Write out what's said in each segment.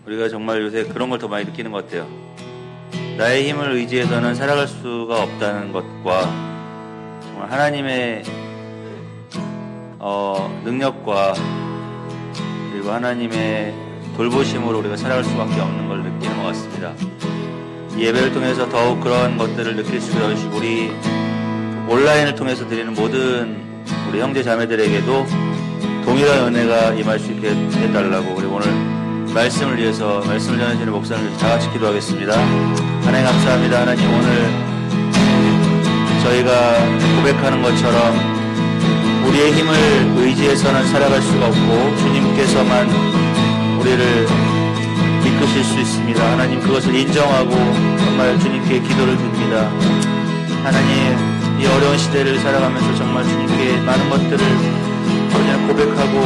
우리가 정말 요새 그런 걸 더 많이 느끼는 것 같아요. 나의 힘을 의지해서는 살아갈 수가 없다는 것과 정말 하나님의 능력과 그리고 하나님의 돌보심으로 우리가 살아갈 수밖에 없는 걸 느끼는 것 같습니다. 이 예배를 통해서 더욱 그런 것들을 느낄 수 있게 해주시고, 우리 온라인을 통해서 드리는 모든 우리 형제 자매들에게도 동일한 은혜가 임할 수 있게 해달라고, 우리 오늘 말씀을 위해서, 말씀을 전해주는 목사님을 위해서 다 같이 기도하겠습니다. 하나님 감사합니다. 하나님, 오늘 저희가 고백하는 것처럼 우리의 힘을 의지해서는 살아갈 수가 없고 주님께서만 우리를 이끄실 수 있습니다. 하나님, 그것을 인정하고 정말 주님께 기도를 드립니다. 하나님, 이 어려운 시대를 살아가면서 정말 주님께 많은 것들을 우리는 고백하고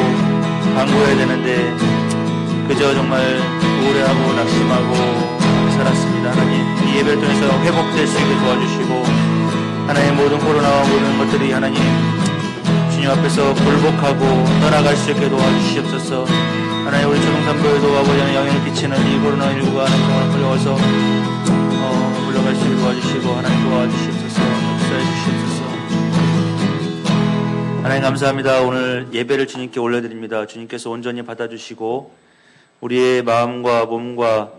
간구해야 되는데 그저 정말 우울해하고 낙심하고 살았습니다. 하나님, 이 예배를 통해서 회복될 수 있게 도와주시고, 하나님, 모든 코로나와 모든 것들이 하나님 주님 앞에서 굴복하고 떠나갈 수 있게 도와주시옵소서. 하나님, 우리 초등산부에도 아버지 하나님 영향을 끼치는 이 코로나19가 하나님 걸려와서 물러갈 수 있게 도와주시고, 하나님 도와주시옵소서. 역사해 주시옵소서. 하나님 감사합니다. 오늘 예배를 주님께 올려드립니다. 주님께서 온전히 받아주시고 우리의 마음과 몸과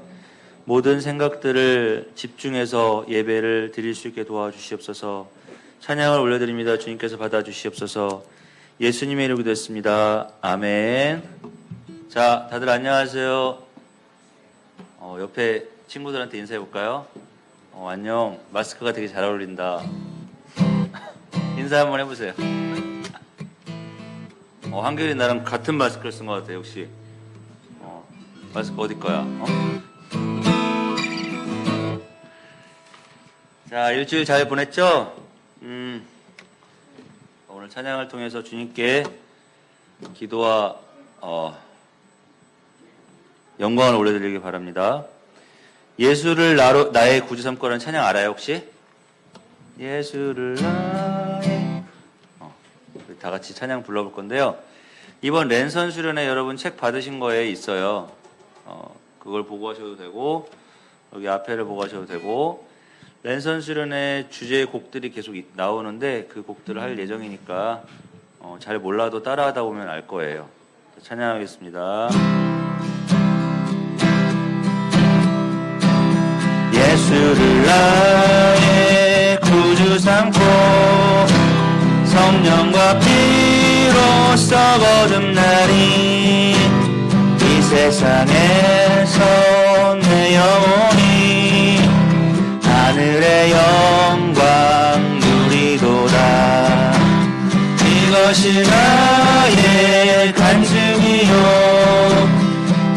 모든 생각들을 집중해서 예배를 드릴 수 있게 도와주시옵소서. 찬양을 올려드립니다. 주님께서 받아주시옵소서. 예수님의 이름으로 기도했습니다. 아멘. 자, 다들 안녕하세요. 옆에 친구들한테 인사해볼까요? 안녕. 마스크가 되게 잘 어울린다. 인사 한번 해보세요. 한결이 나랑 같은 마스크를 쓴 것 같아요. 혹시 마스크 어디 거야? 자, 일주일 잘 보냈죠? 오늘 찬양을 통해서 주님께 기도와 영광을 올려드리기 바랍니다. 예수를 나의 구주 삼고라는 찬양 알아요, 혹시? 예수를 나의 우리 다 같이 찬양 불러볼 건데요. 이번 랜선 수련회 여러분 책 받으신 거에 있어요. 그걸 보고 하셔도 되고, 여기 앞에를 보고 하셔도 되고, 랜선 수련회 주제의 곡들이 계속 나오는데 그 곡들을 할 예정이니까 잘 몰라도 따라하다 보면 알 거예요. 찬양하겠습니다. 예수를 나의 구주 삼고 성령과 피로써 거듭나니 이 세상에서 내 영혼이 하늘의 영광 누리도다. 이것이 나의 간증이요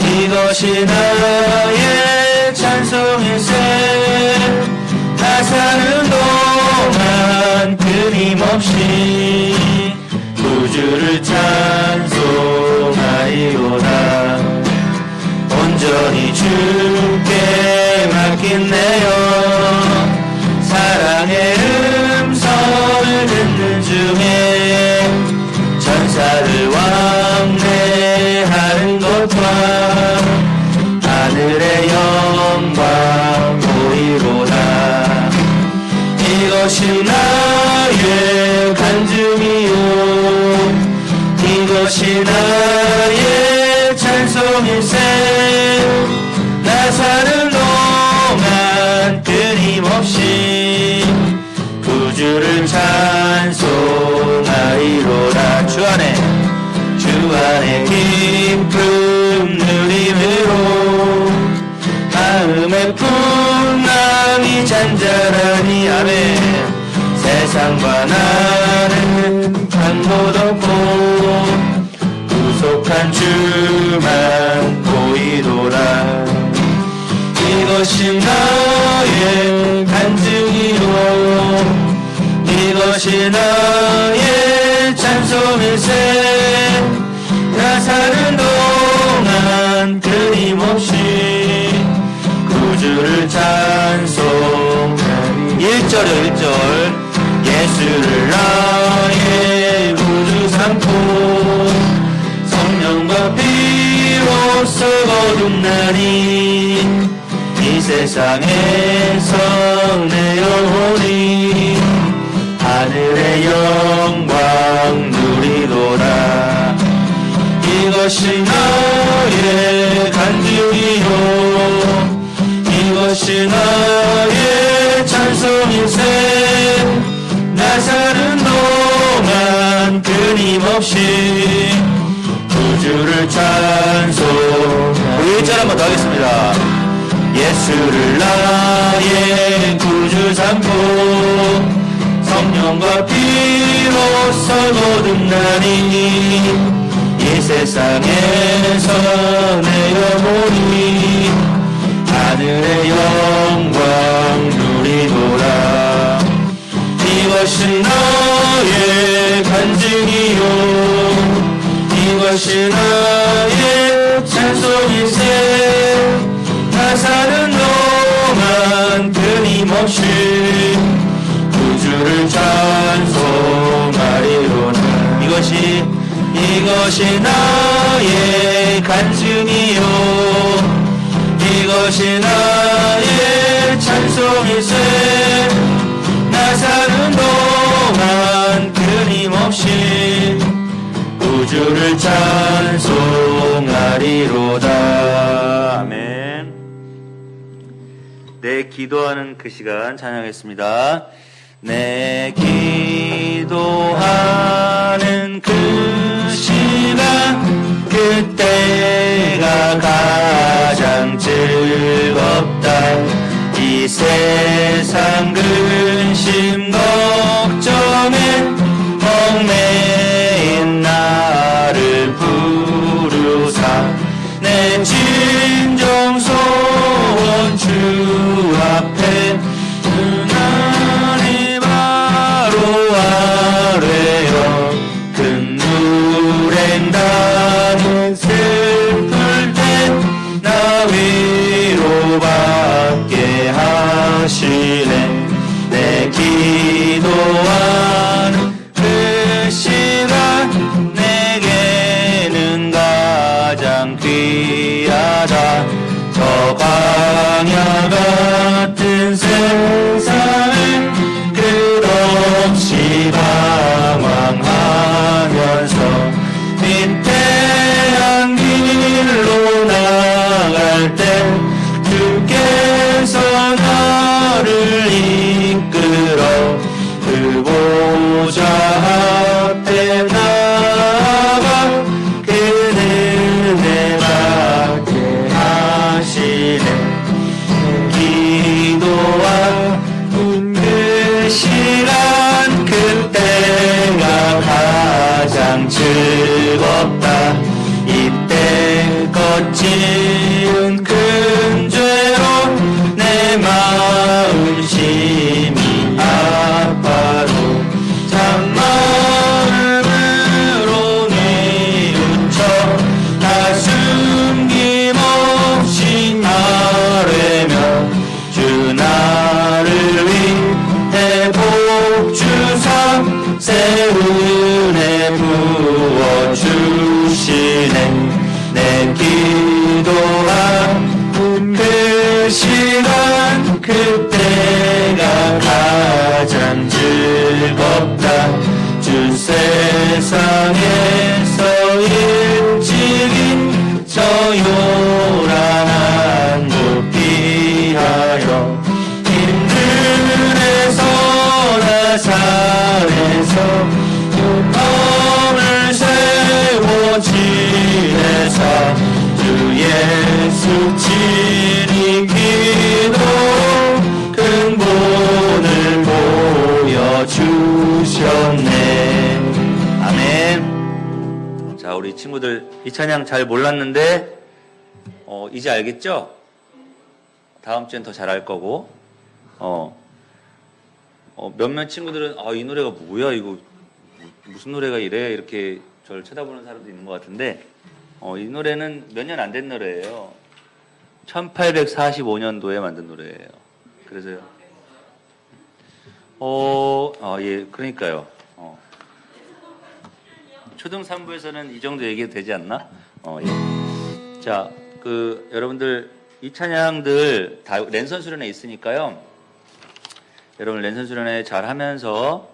이것이 나의 찬송일세. 나 사는 동안 끊임없이 구주를 찬송하리로다. 온전히 주께 맡긴내요. 사랑의 음성을 듣는 중에 천사를 왕래하는 것과 하늘의 영광 보이로다. 이것이 나의 간증이요 이것이 나의 찬송일세. 나 사는 동안 끊임없이 구주를 찬송하리로다. 주 안에 기쁨 누림으로 마음의 풍랑이 잔잔하니. 아멘. 세상과 나는 한곳 없고 구속한 주만 보이도다. 이것이 나의 간증이요 이것이 나의 찬송일세. 나 사는 동안 끊임없이 구주를 찬송하리. 1절이요 1절. 예수를 나의 구주 삼고 성령과 피로써 거듭나니 이 세상에서 내 영혼이 하늘의 영광 누리도다. 이것이 나의 간증이요 이것이 나의 찬송일세. 나 사는 동안 끊임없이 구주를 찬송. 우리 1절 한번 더 하겠습니다. 예수를 나의 구주 삼고 성령과 피로써 거듭나니 이 세상에서 내 영혼이 하늘의 영광 누리도다. 이것이 나의 간증이요 이것이 나의 찬송일세. 나 사는 동안 끊임없이 구주를 찬송하리로다. 이것이 나의 간증이요 이것이 나의 찬송일세. 나 사는 동안 끊임없이 구주를 찬송하리로다. 아멘. 내 기도하는 그 시간 찬양하겠습니다. 내 기도하는 그 시간 그때가 가장 즐겁다. 이 세상 근심 걱정에 얽매인 나를 부르사 내 진정 소원 주 앞에 은하니 바로 아뢰어 큰 불행당은 슬플 때 나 위로받게 하시네. 내 기도하는 그 시간 내게는 가장 귀하다. 저 광야 같은 세상을 끝없이 방황하면서 위태한 길로 나갈 때 주께서 나를 이끌어 그 보좌 앞에 나아가 그 은혜 받게 하시네. 기도하는 그 시간 그때가 가장 즐겁다. 이때 거친 큰 죄로 내 마음 심히 아파도 참마음으로 뉘우쳐 다 숨김없이 아뢰며 주 나를 위해 복주사 새 은혜 부어주시네. 내 기도하는 그 시간 그때가 가장 즐겁다. 주 세상에서 일찍이 저 요란한 곳 피하여 힘들에서 나사에서 마음을 세워 지내사 주 예수 친히 기도 근본을 보여주셨네. 아멘. 자, 우리 친구들 이 찬양 잘 몰랐는데 이제 알겠죠? 다음 주엔 더 잘 알 거고 몇몇 친구들은 이 노래가 뭐야 이거 무슨 노래가 이래 이렇게 저를 쳐다보는 사람도 있는 것 같은데 이 노래는 몇 년 안 된 노래예요. 1845년도에 만든 노래예요. 그래서요. 예, 그러니까요. 초등 3부에서는 이 정도 얘기해도 되지 않나? 예. 자, 여러분들 이 찬양들 다 랜선 수련회 있으니까요. 여러분 랜선 수련회 잘 하면서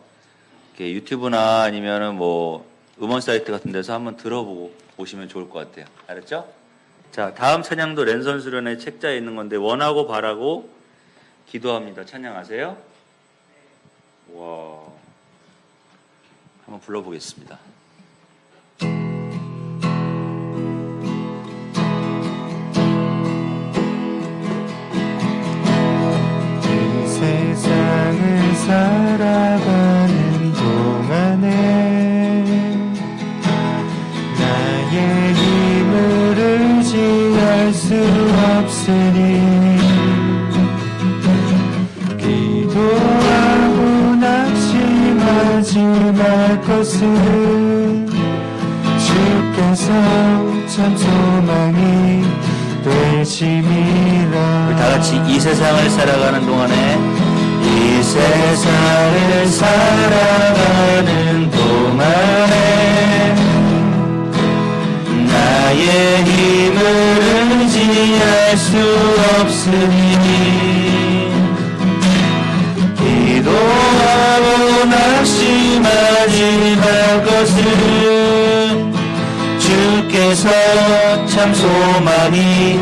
이렇게 유튜브나 아니면은 뭐 음원 사이트 같은 데서 한번 들어보고 오시면 좋을 것 같아요. 알았죠? 자, 다음 찬양도 랜선 수련회 책자에 있는 건데 원하고 바라고 기도합니다. 찬양 아세요? 와, 한번 불러보겠습니다. 세상을 살아가는 동안에 나의 힘을 의지할 수 없으니 기도하고 낙심하지 말 것은 주께서 참 소망이 되심이라. 우리 다 같이 이 세상을 살아가는 동안에 이 세상을 살아가는 동안에 나의 힘을 의지할 수 없으니 기도하고 낙심하지 말 것은 주께서 참 소망이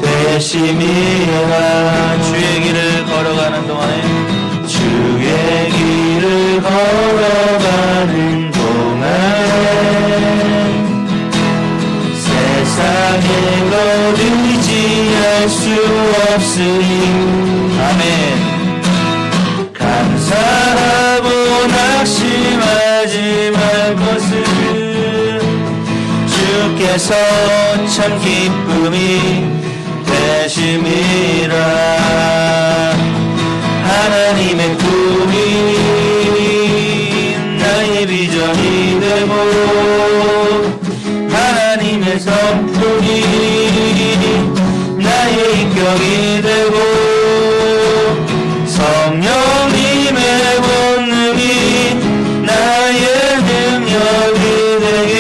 되심이라. 주의 길을 걸어가는 동안에 주의 길을 걸어가는 동안에 세상의 것 의지할 수 없으니 아멘. 감사하고 낙심하지 말 것을 주께서 참 기쁨이 되심이라. 하나님의 꿈이 나의 비전이 되고 하나님의 성품이 나의 인격이 되고 성령님의 본능이 나의 능력이 되길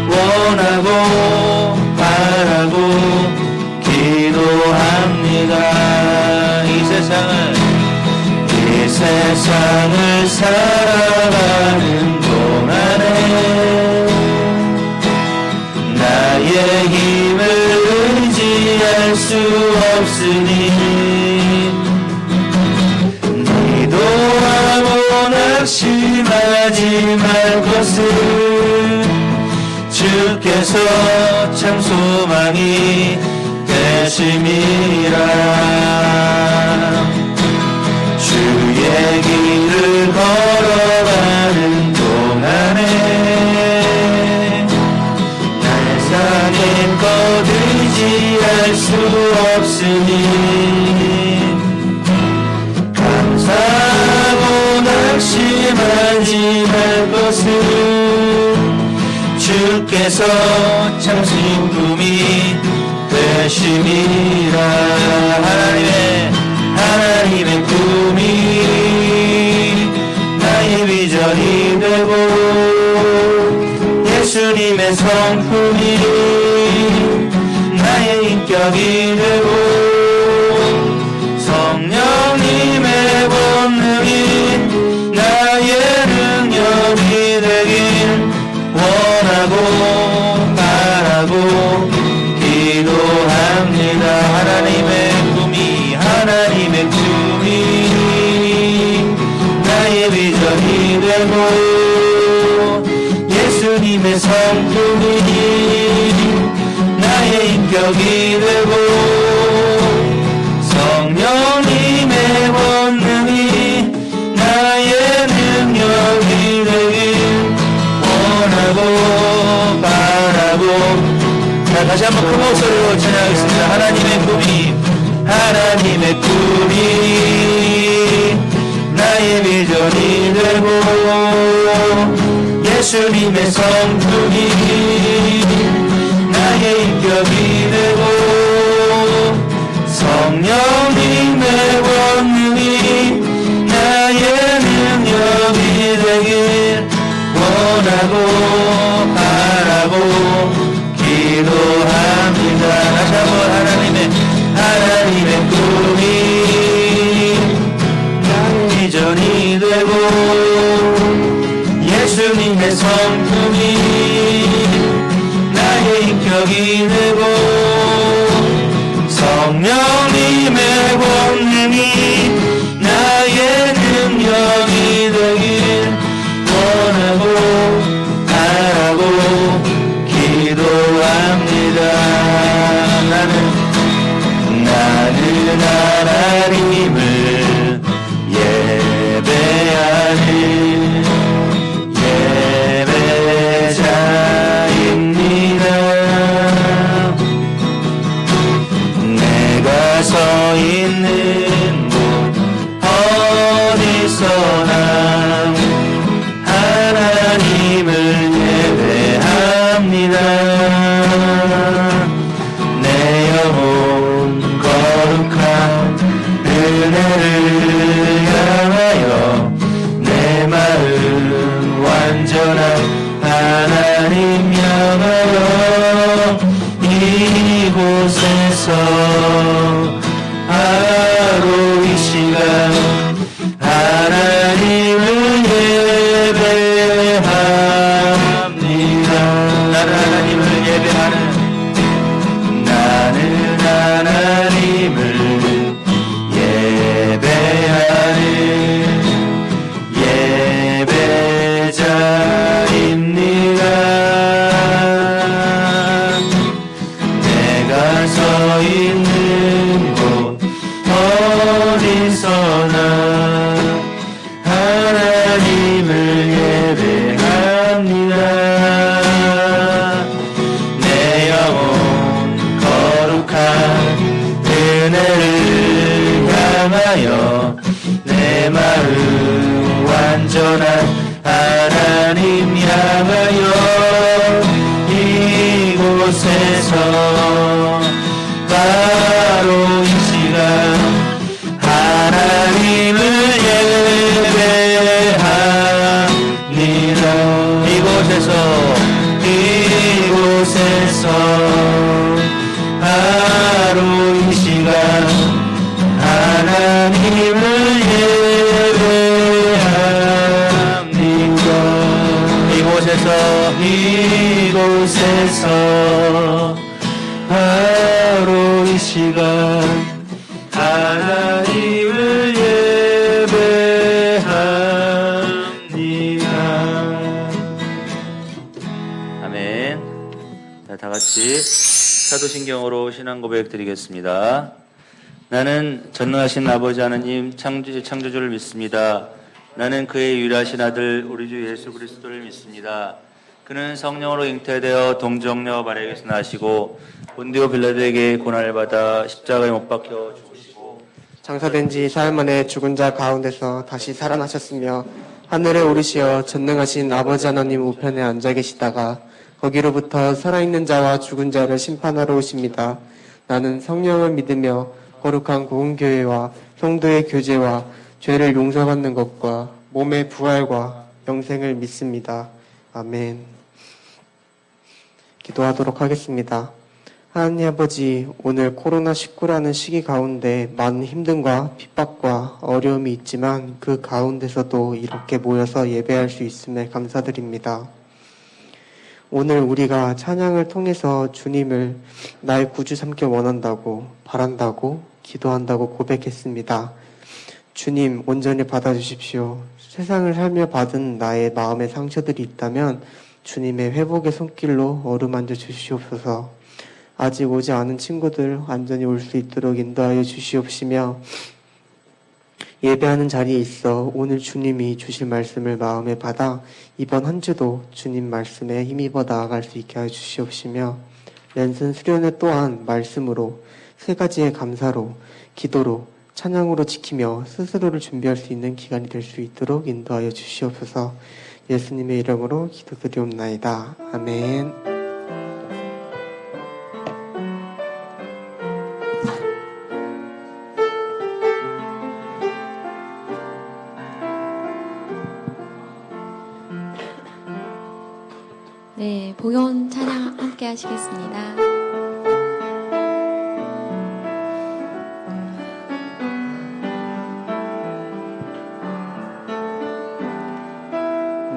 원하고 바라고 기도합니다. 이 세상을 살아가는 동안에 나의 힘을 의지할 수 없으니 기도하고 낙심하지 말 것을 주께서 참 소망이 되심이라. 주의 길을 걸어가는 동안에 세상의 것 의지할 수 없으니 감사하고 낙심하지 말 것을 주께서 참 기쁨이 되심이라. 하나님의 꿈이 나의 비전이 되고 예수님의 성품이 나의 인격이 되고 성령님의 본능이 나의 능력이 되길 원하고 바라고 기도합니다. 하나님의 꿈이 나의 비전이 되고 예수님의 성품이 나의 인격이 되고 성령님의 본능이 나의 능력이 되길 원하고 바라고. 자, 다시 한번 큰 목소리로 찬양하겠습니다. 하나님의 꿈이 나의 비전이 되고 예수님의 성품이 나의 인격이 되고 성령님의 본능이 나의 능력이 되길 원하고 바라고 기도합니다. 서 있는 곳 어디서나 하나님을 예배합니다. 내 영혼 거룩한 은혜를 향하여 내 마음 완전한 하나님 향하여 이곳에서 바로 이 시간 하나님을 예배합니다. 나는 하나님을 예배하는 나는 하나님을 예배하는 예배자입니다. 내가 서 있는 곳 어디서나 하나님을 예배합니다. 내 영혼 거룩한 은혜를 향하여 내 마음 완전한 하나님 향하여 이곳에서 바로 이 시간 하나님을 예배합니다. 이곳에서 바로 이 시간 하나님을 예배합니다. 이곳에서 바로 이 시간 하나님을 예배합니다. 아멘. 자, 다 같이 사도신경으로 신앙 고백 드리겠습니다. 나는 전능하신 아버지 하나님 창조주를 믿습니다. 나는 그의 유일하신 아들 우리 주 예수 그리스도를 믿습니다. 그는 성령으로 잉태되어 동정녀 마리아에게서 나시고 본디오 빌라도에게 고난을 받아 십자가에 못 박혀 죽으시고 장사된 지 사흘 만에 죽은 자 가운데서 다시 살아나셨으며 하늘에 오르시어 전능하신 아버지 하나님 우편에 앉아 계시다가 거기로부터 살아있는 자와 죽은 자를 심판하러 오십니다. 나는 성령을 믿으며 거룩한 공교회와 성도의 교제와 죄를 용서받는 것과 몸의 부활과 영생을 믿습니다. 아멘. 기도하도록 하겠습니다. 하나님 아버지, 오늘 코로나19라는 시기 가운데 많은 힘듦과 핍박과 어려움이 있지만 그 가운데서도 이렇게 모여서 예배할 수 있음에 감사드립니다. 오늘 우리가 찬양을 통해서 주님을 나의 구주 삼겨 원한다고, 바란다고, 기도한다고 고백했습니다. 주님, 온전히 받아주십시오. 세상을 살며 받은 나의 마음의 상처들이 있다면 주님의 회복의 손길로 어루만져 주시옵소서. 아직 오지 않은 친구들 완전히 올 수 있도록 인도하여 주시옵시며, 예배하는 자리에 있어 오늘 주님이 주실 말씀을 마음에 받아 이번 한 주도 주님 말씀에 힘입어 나아갈 수 있게 하여 주시옵시며, 랜선 수련회 또한 말씀으로, 세 가지의 감사로, 기도로, 찬양으로 지키며 스스로를 준비할 수 있는 기간이 될 수 있도록 인도하여 주시옵소서. 예수님의 이름으로 기도드리옵나이다. 아멘. 네, 복연 찬양 함께 하시겠습니다.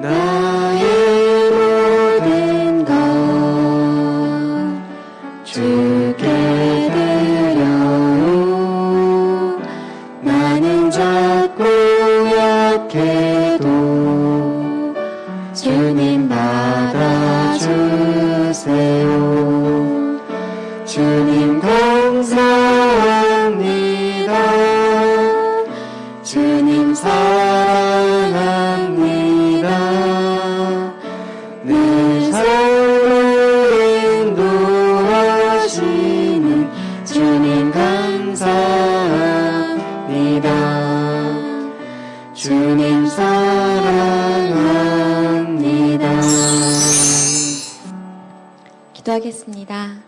나의 모든 것 주께 드려요. 나는 작고 약해도 주님 받아주세요. 주님 감사합니다. 주님 사랑합니다. 늘 삶을 인도하시는 주님 감사합니다. 기도하겠습니다.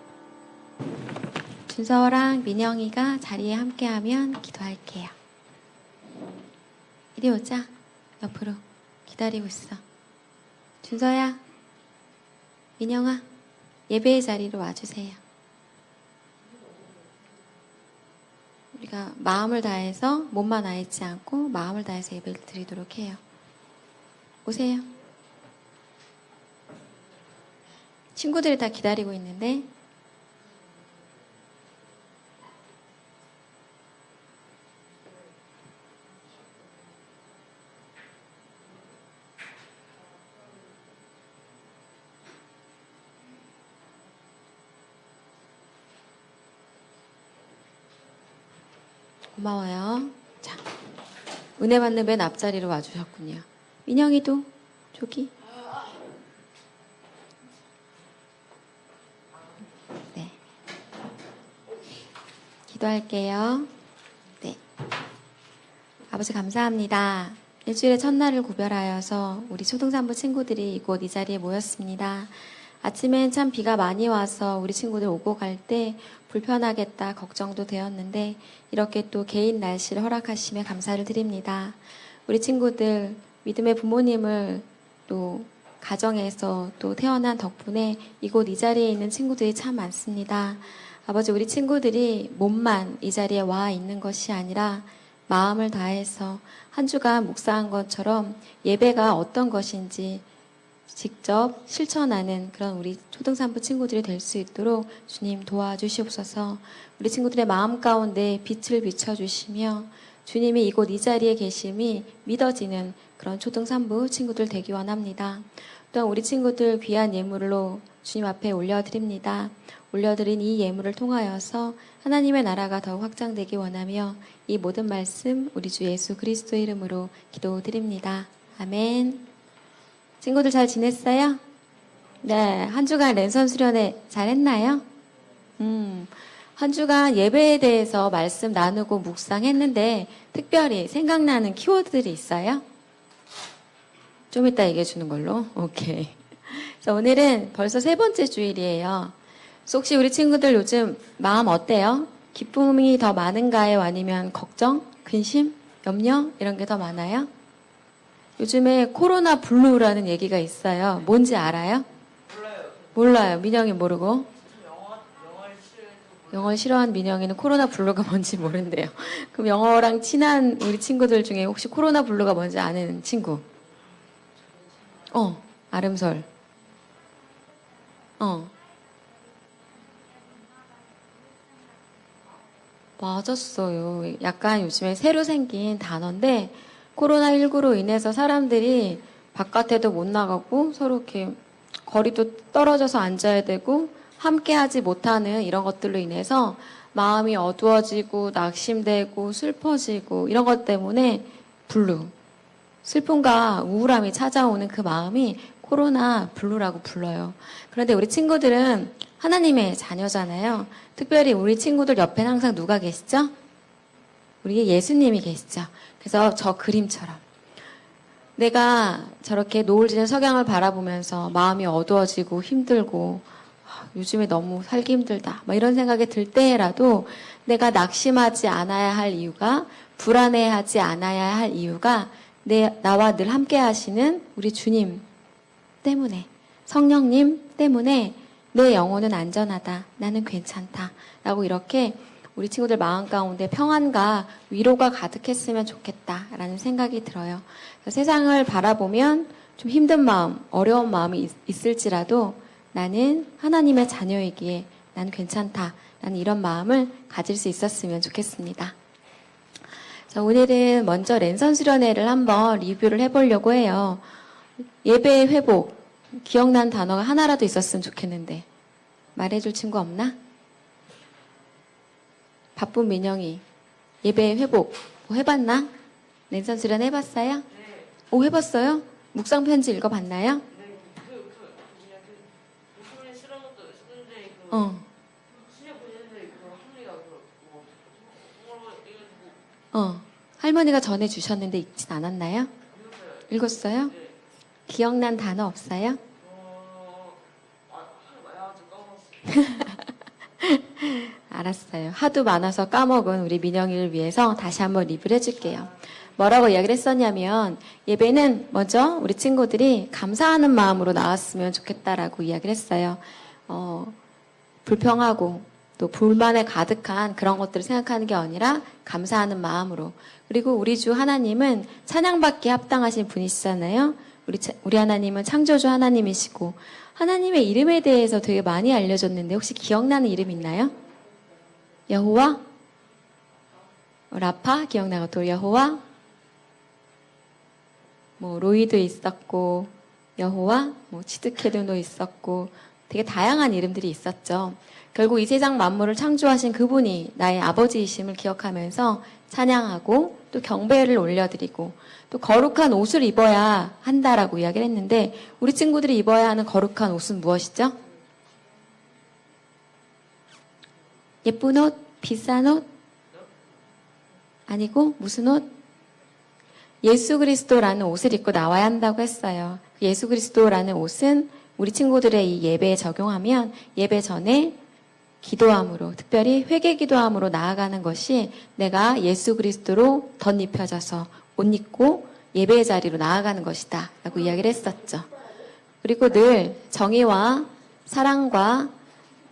준서랑 민영이가 자리에 함께하면 기도할게요. 이리 오자. 옆으로 기다리고 있어. 준서야, 민영아, 예배의 자리로 와주세요. 우리가 마음을 다해서 몸만 아있지 않고 마음을 다해서 예배를 드리도록 해요. 오세요. 친구들이 다 기다리고 있는데 고마워요. 자, 은혜 받는 맨 앞자리로 와주셨군요. 민영이도 저기. 네. 기도할게요. 네. 아버지 감사합니다. 일주일의 첫날을 구별하여서 우리 초등산부 친구들이 이곳 이 자리에 모였습니다. 아침엔 참 비가 많이 와서 우리 친구들 오고 갈 때 불편하겠다 걱정도 되었는데 이렇게 또 개인 날씨를 허락하심에 감사를 드립니다. 우리 친구들 믿음의 부모님을 또 가정에서 또 태어난 덕분에 이곳 이 자리에 있는 친구들이 참 많습니다. 아버지 우리 친구들이 몸만 이 자리에 와 있는 것이 아니라 마음을 다해서 한 주간 묵상한 것처럼 예배가 어떤 것인지 직접 실천하는 그런 우리 초등산부 친구들이 될 수 있도록 주님 도와주시옵소서. 우리 친구들의 마음 가운데 빛을 비춰주시며 주님이 이곳 이 자리에 계심이 믿어지는 그런 초등산부 친구들 되기 원합니다. 또한 우리 친구들 귀한 예물로 주님 앞에 올려드립니다. 올려드린 이 예물을 통하여서 하나님의 나라가 더욱 확장되기 원하며 이 모든 말씀 우리 주 예수 그리스도의 이름으로 기도드립니다. 아멘. 친구들 잘 지냈어요? 네, 한 주간 랜선 수련회 잘 했나요? 한 주간 예배에 대해서 말씀 나누고 묵상했는데 특별히 생각나는 키워드들이 있어요? 좀 이따 얘기해 주는 걸로? 오케이. 그래서 오늘은 벌써 3번째 주일이에요. 그래서 혹시 우리 친구들 요즘 마음 어때요? 기쁨이 더 많은가요? 아니면 걱정, 근심, 염려 이런 게 더 많아요? 요즘에 코로나 블루라는 얘기가 있어요. 뭔지 알아요? 몰라요. 민영이 모르고. 영어를 싫어하는 민영이는 코로나 블루가 뭔지 모른대요. 그럼 영어랑 친한 우리 친구들 중에 혹시 코로나 블루가 뭔지 아는 친구? 아름설. 맞았어요. 약간 요즘에 새로 생긴 단어인데 코로나19로 인해서 사람들이 바깥에도 못 나가고 서로 이렇게 거리도 떨어져서 앉아야 되고 함께 하지 못하는 이런 것들로 인해서 마음이 어두워지고 낙심되고 슬퍼지고 이런 것 때문에 블루, 슬픔과 우울함이 찾아오는 그 마음이 코로나 블루라고 불러요. 그런데 우리 친구들은 하나님의 자녀잖아요. 특별히 우리 친구들 옆에는 항상 누가 계시죠? 우리 예수님이 계시죠. 그래서 저 그림처럼 내가 저렇게 노을 지는 석양을 바라보면서 마음이 어두워지고 힘들고 요즘에 너무 살기 힘들다 막 이런 생각이 들 때라도 내가 낙심하지 않아야 할 이유가 불안해하지 않아야 할 이유가 나와 늘 함께 하시는 우리 주님 때문에 성령님 때문에 내 영혼은 안전하다. 나는 괜찮다. 라고 이렇게 우리 친구들 마음 가운데 평안과 위로가 가득했으면 좋겠다라는 생각이 들어요. 세상을 바라보면 좀 힘든 마음, 어려운 마음이 있을지라도 나는 하나님의 자녀이기에 난 괜찮다. 라는 이런 마음을 가질 수 있었으면 좋겠습니다. 자, 오늘은 먼저 랜선 수련회를 한번 리뷰를 해보려고 해요. 예배의 회복, 기억난 단어가 하나라도 있었으면 좋겠는데 말해줄 친구 없나? 바쁜 민영이 예배의 회복 뭐 해봤나? 랜선 수련 해봤어요? 네. 오, 해봤어요? 묵상 편지 읽어봤나요? 네, 목소리 싫은 것도 있었는데 시력 보시는데 할머니가 할머니가 전해주셨는데 읽진 않았나요? 읽었어요? 네. 기억난 단어 없어요? 알았어요. 하도 많아서 까먹은 우리 민영이를 위해서 다시 한번 리뷰를 해줄게요. 뭐라고 이야기를 했었냐면 예배는 먼저 우리 친구들이 감사하는 마음으로 나왔으면 좋겠다라고 이야기를 했어요. 불평하고 또 불만에 가득한 그런 것들을 생각하는 게 아니라 감사하는 마음으로. 그리고 우리 주 하나님은 찬양받기에 합당하신 분이시잖아요. 우리 하나님은 창조주 하나님이시고 하나님의 이름에 대해서 되게 많이 알려줬는데 혹시 기억나는 이름 있나요? 여호와? 라파? 기억나고 또 여호와? 뭐 로이도 있었고 여호와? 뭐 치드케도도 있었고 되게 다양한 이름들이 있었죠. 결국 이 세상 만물을 창조하신 그분이 나의 아버지이심을 기억하면서 찬양하고 또 경배를 올려드리고 또 거룩한 옷을 입어야 한다라고 이야기를 했는데 우리 친구들이 입어야 하는 거룩한 옷은 무엇이죠? 예쁜 옷? 비싼 옷? 아니고 무슨 옷? 예수 그리스도라는 옷을 입고 나와야 한다고 했어요. 예수 그리스도라는 옷은 우리 친구들의 이 예배에 적용하면 예배 전에 기도함으로, 특별히 회개 기도함으로 나아가는 것이 내가 예수 그리스도로 덧입혀져서 옷 입고 예배의 자리로 나아가는 것이다 라고 이야기를 했었죠. 그리고 늘 정의와 사랑과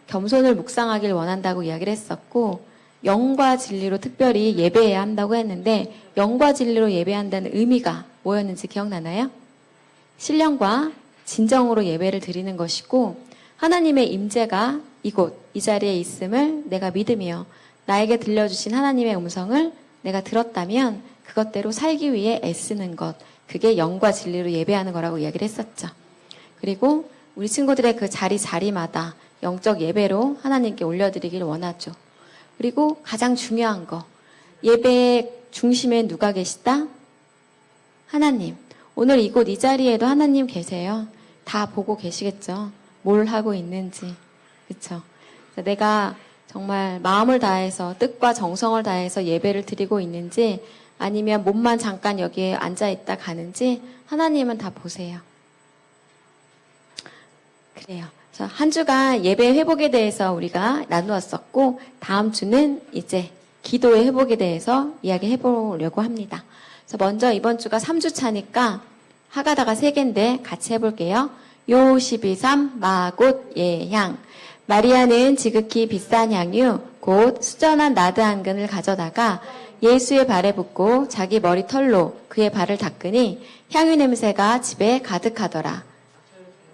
겸손을 묵상하길 원한다고 이야기를 했었고 영과 진리로 특별히 예배해야 한다고 했는데 영과 진리로 예배한다는 의미가 뭐였는지 기억나나요? 신령과 진정으로 예배를 드리는 것이고 하나님의 임재가 이곳 이 자리에 있음을 내가 믿으며 나에게 들려주신 하나님의 음성을 내가 들었다면 그것대로 살기 위해 애쓰는 것 그게 영과 진리로 예배하는 거라고 이야기를 했었죠. 그리고 우리 친구들의 그 자리마다 영적 예배로 하나님께 올려드리길 원하죠. 그리고 가장 중요한 거 예배의 중심에 누가 계시다? 하나님. 오늘 이곳 이 자리에도 하나님 계세요. 다 보고 계시겠죠. 뭘 하고 있는지. 그렇죠? 내가 정말 마음을 다해서 뜻과 정성을 다해서 예배를 드리고 있는지 아니면 몸만 잠깐 여기에 앉아있다 가는지 하나님은 다 보세요. 그래요. 한 주간 예배 회복에 대해서 우리가 나누었었고 다음 주는 이제 기도의 회복에 대해서 이야기해 보려고 합니다. 그래서 먼저 이번 주가 3주 차니까 하가다가 3개인데 같이 해볼게요. 요 12.3 마곳 예향 마리아는 지극히 비싼 향유 곧 수전한 나드 한 근을 가져다가 예수의 발에 붓고 자기 머리털로 그의 발을 닦으니 향유 냄새가 집에 가득하더라.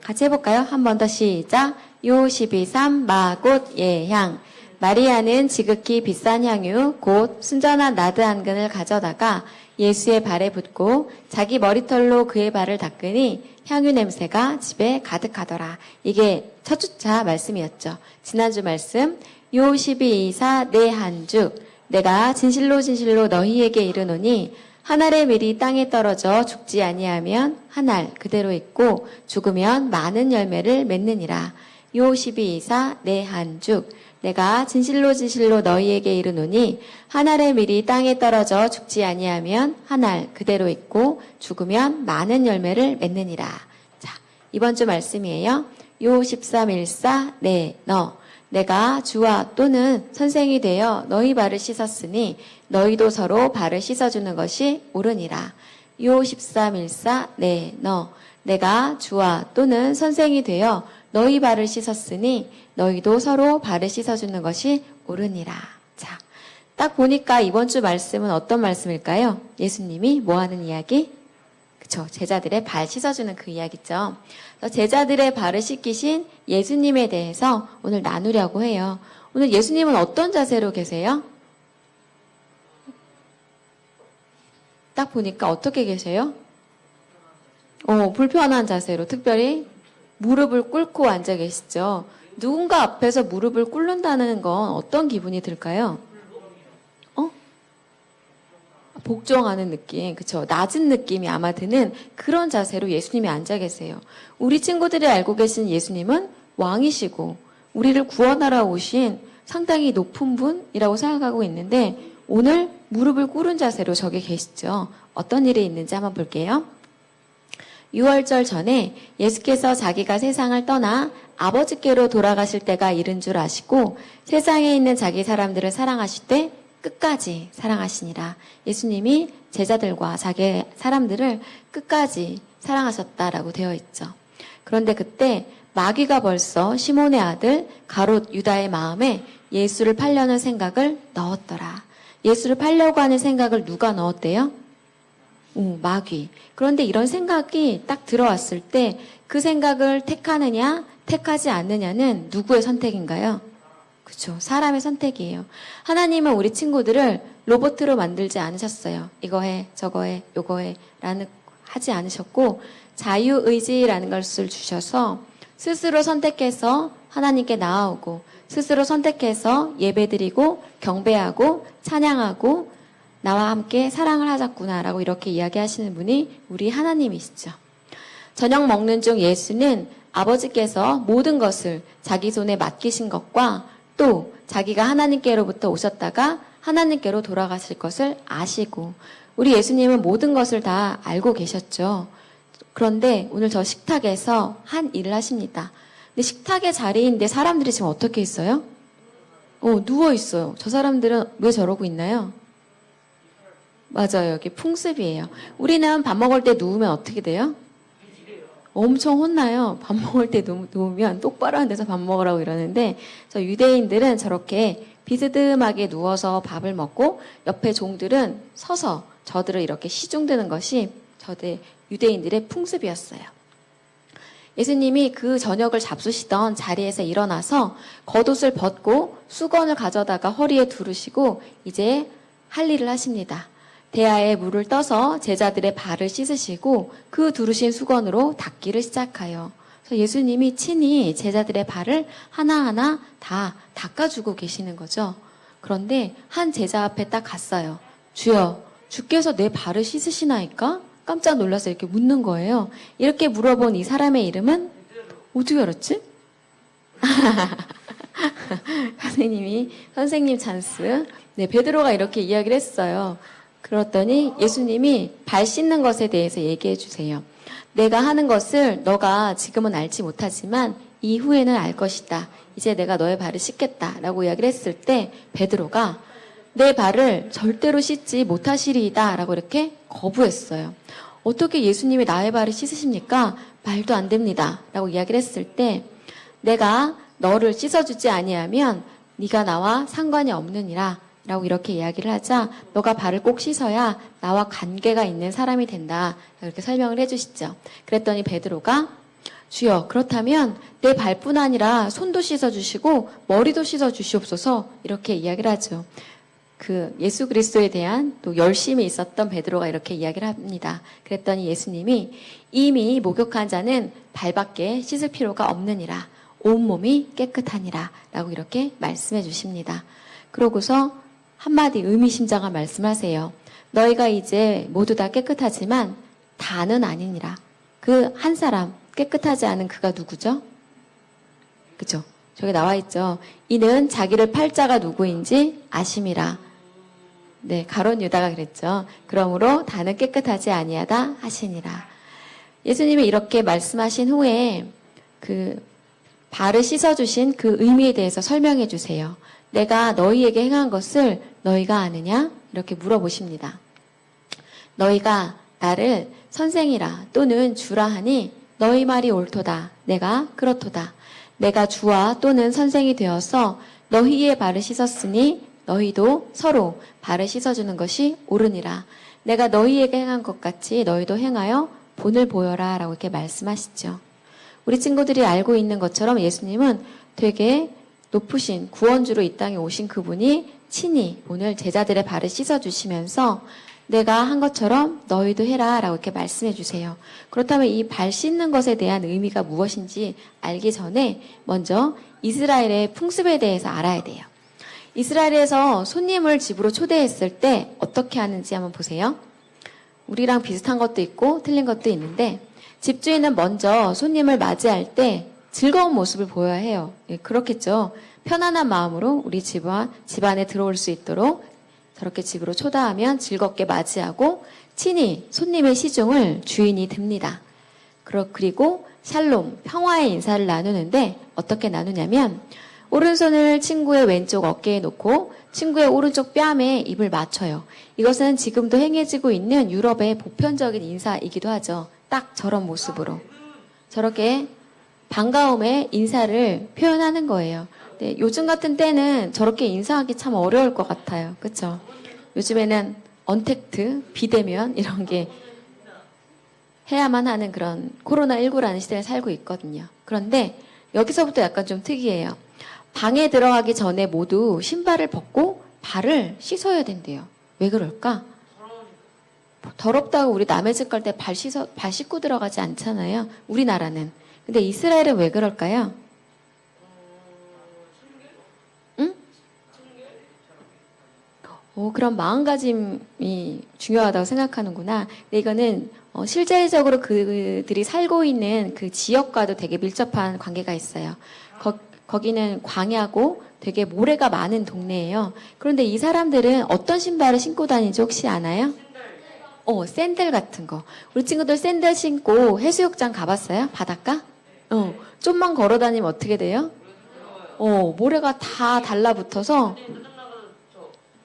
같이 해볼까요? 한 번 더 시작. 요 12.3 마곳 예향 마리아는 지극히 비싼 향유 곧 순전한 나드 한 근을 가져다가 예수의 발에 붓고 자기 머리털로 그의 발을 닦으니 향유 냄새가 집에 가득하더라. 이게 첫 주차 말씀이었죠. 지난주 말씀 요 12.24 내 한 주 내가 진실로 진실로 너희에게 이르노니 한 알의 밀이 땅에 떨어져 죽지 아니하면 한 알 그대로 있고 죽으면 많은 열매를 맺느니라. 요 12.24 내 한 주 내가 진실로 진실로 너희에게 이르노니 한 알의 밀이 땅에 떨어져 죽지 아니하면 한 알 그대로 있고 죽으면 많은 열매를 맺느니라. 자, 이번 주 말씀이에요. 요 13.14 너 내가 주와 또는 선생이 되어 너희 발을 씻었으니 너희도 서로 발을 씻어주는 것이 옳으니라. 요 13.14 너 내가 주와 또는 선생이 되어 너희 발을 씻었으니 너희도 서로 발을 씻어주는 것이 옳으니라. 자, 딱 보니까 이번 주 말씀은 어떤 말씀일까요? 예수님이 뭐 하는 이야기? 그쵸, 제자들의 발 씻어주는 그 이야기죠. 제자들의 발을 씻기신 예수님에 대해서 오늘 나누려고 해요. 오늘 예수님은 어떤 자세로 계세요? 딱 보니까 어떻게 계세요? 불편한 자세로, 특별히 무릎을 꿇고 앉아 계시죠. 누군가 앞에서 무릎을 꿇는다는 건 어떤 기분이 들까요? 복종하는 느낌, 그쵸? 낮은 느낌이 아마 드는 그런 자세로 예수님이 앉아 계세요. 우리 친구들이 알고 계신 예수님은 왕이시고 우리를 구원하러 오신 상당히 높은 분이라고 생각하고 있는데 오늘 무릎을 꿇은 자세로 저기 계시죠. 어떤 일이 있는지 한번 볼게요. 6월절 전에 예수께서 자기가 세상을 떠나 아버지께로 돌아가실 때가 이른 줄 아시고 세상에 있는 자기 사람들을 사랑하실 때 끝까지 사랑하시니라. 예수님이 제자들과 자기 사람들을 끝까지 사랑하셨다라고 되어 있죠. 그런데 그때 마귀가 벌써 시몬의 아들 가롯 유다의 마음에 예수를 팔려는 생각을 넣었더라. 예수를 팔려고 하는 생각을 누가 넣었대요? 마귀. 그런데 이런 생각이 딱 들어왔을 때 그 생각을 택하느냐 택하지 않느냐는 누구의 선택인가요? 그렇죠. 사람의 선택이에요. 하나님은 우리 친구들을 로봇으로 만들지 않으셨어요. 이거 해, 저거 해, 요거 해 라는 하지 않으셨고 자유의지라는 것을 주셔서 스스로 선택해서 하나님께 나아오고 스스로 선택해서 예배드리고 경배하고 찬양하고 나와 함께 사랑을 하자꾸나라고 이렇게 이야기하시는 분이 우리 하나님이시죠. 저녁 먹는 중 예수는 아버지께서 모든 것을 자기 손에 맡기신 것과 또 자기가 하나님께로부터 오셨다가 하나님께로 돌아가실 것을 아시고 우리 예수님은 모든 것을 다 알고 계셨죠. 그런데 오늘 저 식탁에서 한 일을 하십니다. 근데 식탁의 자리인데 사람들이 지금 어떻게 있어요? 누워 있어요. 저 사람들은 왜 저러고 있나요? 맞아요. 여기 풍습이에요. 우리는 밥 먹을 때 누우면 어떻게 돼요? 엄청 혼나요. 밥 먹을 때 누우면 똑바로 앉아서 밥 먹으라고 이러는데 저 유대인들은 저렇게 비스듬하게 누워서 밥을 먹고 옆에 종들은 서서 저들을 이렇게 시중드는 것이 저들 유대인들의 풍습이었어요. 예수님이 그 저녁을 잡수시던 자리에서 일어나서 겉옷을 벗고 수건을 가져다가 허리에 두르시고 이제 할 일을 하십니다. 대야에 물을 떠서 제자들의 발을 씻으시고 그 두르신 수건으로 닦기를 시작하여 그래서 예수님이 친히 제자들의 발을 하나하나 다 닦아주고 계시는 거죠. 그런데 한 제자 앞에 딱 갔어요. 주여, 주께서 내 발을 씻으시나이까? 깜짝 놀라서 이렇게 묻는 거예요. 이렇게 물어본 이 사람의 이름은 어떻게 알았지? 선생님 찬스. 네, 베드로가 이렇게 이야기를 했어요. 그랬더니 예수님이 발 씻는 것에 대해서 얘기해 주세요. 내가 하는 것을 너가 지금은 알지 못하지만 이후에는 알 것이다. 이제 내가 너의 발을 씻겠다라고 이야기를 했을 때 베드로가 내 발을 절대로 씻지 못하시리이다 라고 이렇게 거부했어요. 어떻게 예수님이 나의 발을 씻으십니까? 말도 안 됩니다 라고 이야기를 했을 때 내가 너를 씻어주지 아니하면 네가 나와 상관이 없느니라 라고 이렇게 이야기를 하자 너가 발을 꼭 씻어야 나와 관계가 있는 사람이 된다 이렇게 설명을 해주시죠. 그랬더니 베드로가 주여 그렇다면 내 발뿐 아니라 손도 씻어주시고 머리도 씻어주시옵소서 이렇게 이야기를 하죠. 그 예수 그리스도에 대한 또 열심이 있었던 베드로가 이렇게 이야기를 합니다. 그랬더니 예수님이 이미 목욕한 자는 발밖에 씻을 필요가 없느니라 온몸이 깨끗하니라 라고 이렇게 말씀해 주십니다. 그러고서 한마디 의미심장한 말씀하세요. 너희가 이제 모두 다 깨끗하지만 다는 아니니라. 그 한 사람 깨끗하지 않은 그가 누구죠? 그죠? 저기 나와 있죠. 이는 자기를 팔 자가 누구인지 아심이라. 네, 가롯 유다가 그랬죠. 그러므로 다는 깨끗하지 아니하다 하시니라. 예수님이 이렇게 말씀하신 후에 그 발을 씻어주신 그 의미에 대해서 설명해 주세요. 내가 너희에게 행한 것을 너희가 아느냐? 이렇게 물어보십니다. 너희가 나를 선생이라 또는 주라 하니 너희 말이 옳도다. 내가 그렇도다. 내가 주와 또는 선생이 되어서 너희의 발을 씻었으니 너희도 서로 발을 씻어주는 것이 옳으니라. 내가 너희에게 행한 것 같이 너희도 행하여 본을 보여라 라고 이렇게 말씀하시죠. 우리 친구들이 알고 있는 것처럼 예수님은 되게 높으신 구원주로 이 땅에 오신 그분이 친히 오늘 제자들의 발을 씻어주시면서 내가 한 것처럼 너희도 해라 라고 이렇게 말씀해 주세요. 그렇다면 이 발 씻는 것에 대한 의미가 무엇인지 알기 전에 먼저 이스라엘의 풍습에 대해서 알아야 돼요. 이스라엘에서 손님을 집으로 초대했을 때 어떻게 하는지 한번 보세요. 우리랑 비슷한 것도 있고 틀린 것도 있는데 집주인은 먼저 손님을 맞이할 때 즐거운 모습을 보여야 해요. 예, 그렇겠죠. 편안한 마음으로 우리 집안에 들어올 수 있도록 저렇게 집으로 초대하면 즐겁게 맞이하고 친히 손님의 시중을 주인이 듭니다. 그리고 샬롬, 평화의 인사를 나누는데 어떻게 나누냐면 오른손을 친구의 왼쪽 어깨에 놓고 친구의 오른쪽 뺨에 입을 맞춰요. 이것은 지금도 행해지고 있는 유럽의 보편적인 인사이기도 하죠. 딱 저런 모습으로. 저렇게 반가움의 인사를 표현하는 거예요. 네, 요즘 같은 때는 저렇게 인사하기 참 어려울 것 같아요. 그렇죠? 요즘에는 언택트, 비대면 이런 게 해야만 하는 그런 코로나19라는 시대를 살고 있거든요. 그런데 여기서부터 약간 좀 특이해요. 방에 들어가기 전에 모두 신발을 벗고 발을 씻어야 된대요. 왜 그럴까? 더럽다고 우리 남의 집 갈 때 발 씻고 들어가지 않잖아요. 우리나라는. 근데 이스라엘은 왜 그럴까요? 응? 그런 마음가짐이 중요하다고 생각하는구나. 근데 이거는 실제적으로 그들이 살고 있는 그 지역과도 되게 밀접한 관계가 있어요. 거기는 광야고 되게 모래가 많은 동네예요. 그런데 이 사람들은 어떤 신발을 신고 다니는지 혹시 아나요? 샌들 같은 거. 우리 친구들 샌들 신고 해수욕장 가봤어요? 바닷가? 좀만 걸어 다니면 어떻게 돼요? 모래가 다 달라붙어서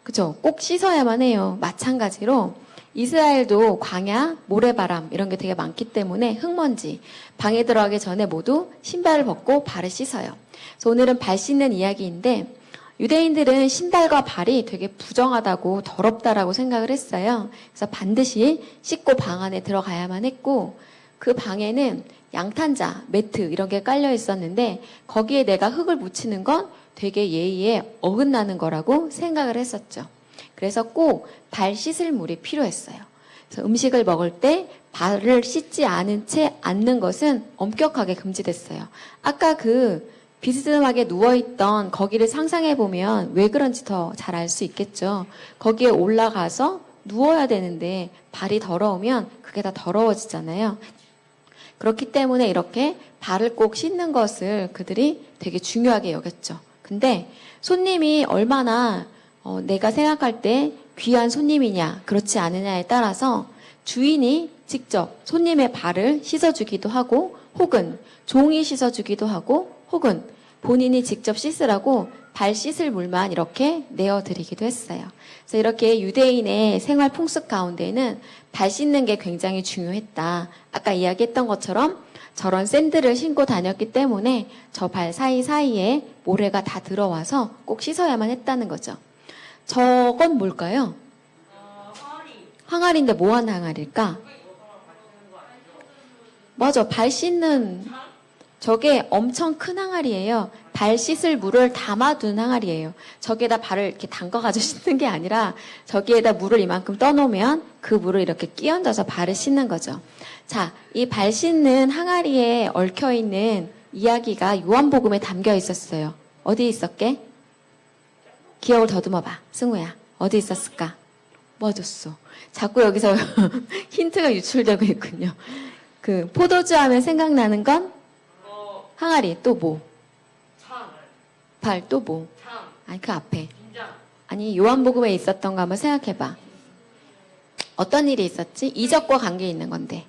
그죠? 꼭 씻어야만 해요. 마찬가지로 이스라엘도 광야, 모래바람 이런 게 되게 많기 때문에 흙먼지, 방에 들어가기 전에 모두 신발을 벗고 발을 씻어요. 그래서 오늘은 발 씻는 이야기인데 유대인들은 신발과 발이 되게 부정하다고 더럽다라고 생각을 했어요. 그래서 반드시 씻고 방 안에 들어가야만 했고 그 방에는 양탄자, 매트 이런 게 깔려 있었는데 거기에 내가 흙을 묻히는 건 되게 예의에 어긋나는 거라고 생각을 했었죠. 그래서 꼭 발 씻을 물이 필요했어요. 그래서 음식을 먹을 때 발을 씻지 않은 채 앉는 것은 엄격하게 금지됐어요. 아까 그 비스듬하게 누워있던 거기를 상상해보면 왜 그런지 더 잘 알 수 있겠죠. 거기에 올라가서 누워야 되는데 발이 더러우면 그게 다 더러워지잖아요. 그렇기 때문에 이렇게 발을 꼭 씻는 것을 그들이 되게 중요하게 여겼죠. 근데 손님이 얼마나 내가 생각할 때 귀한 손님이냐 그렇지 않느냐에 따라서 주인이 직접 손님의 발을 씻어주기도 하고 혹은 종이 씻어주기도 하고 혹은 본인이 직접 씻으라고 발 씻을 물만 이렇게 내어드리기도 했어요. 그래서 이렇게 유대인의 생활 풍습 가운데는 발 씻는 게 굉장히 중요했다. 아까 이야기했던 것처럼 저런 샌들을 신고 다녔기 때문에 저 발 사이사이에 모래가 다 들어와서 꼭 씻어야만 했다는 거죠. 저건 뭘까요? 항아리인데 뭐하는 항아리일까? 맞아, 발 씻는 저게 엄청 큰 항아리예요. 발 씻을 물을 담아둔 항아리예요. 저기에다 발을 이렇게 담가가지고 씻는 게 아니라 저기에다 물을 이만큼 떠놓으면 그 물을 이렇게 끼얹어서 발을 씻는 거죠. 자, 이 발 씻는 항아리에 얽혀있는 이야기가 요한복음에 담겨 있었어요. 어디 있었게? 기억을 더듬어봐. 승우야. 어디 있었을까? 맞았어. 자꾸 여기서 힌트가 유출되고 있군요. 그 포도주 하면 생각나는 건? 항아리. 또 뭐? 발. 또 뭐? 아니 그 앞에. 아니 요한복음에 있었던 거 한번 생각해봐. 어떤 일이 있었지? 이적과 관계 있는 건데.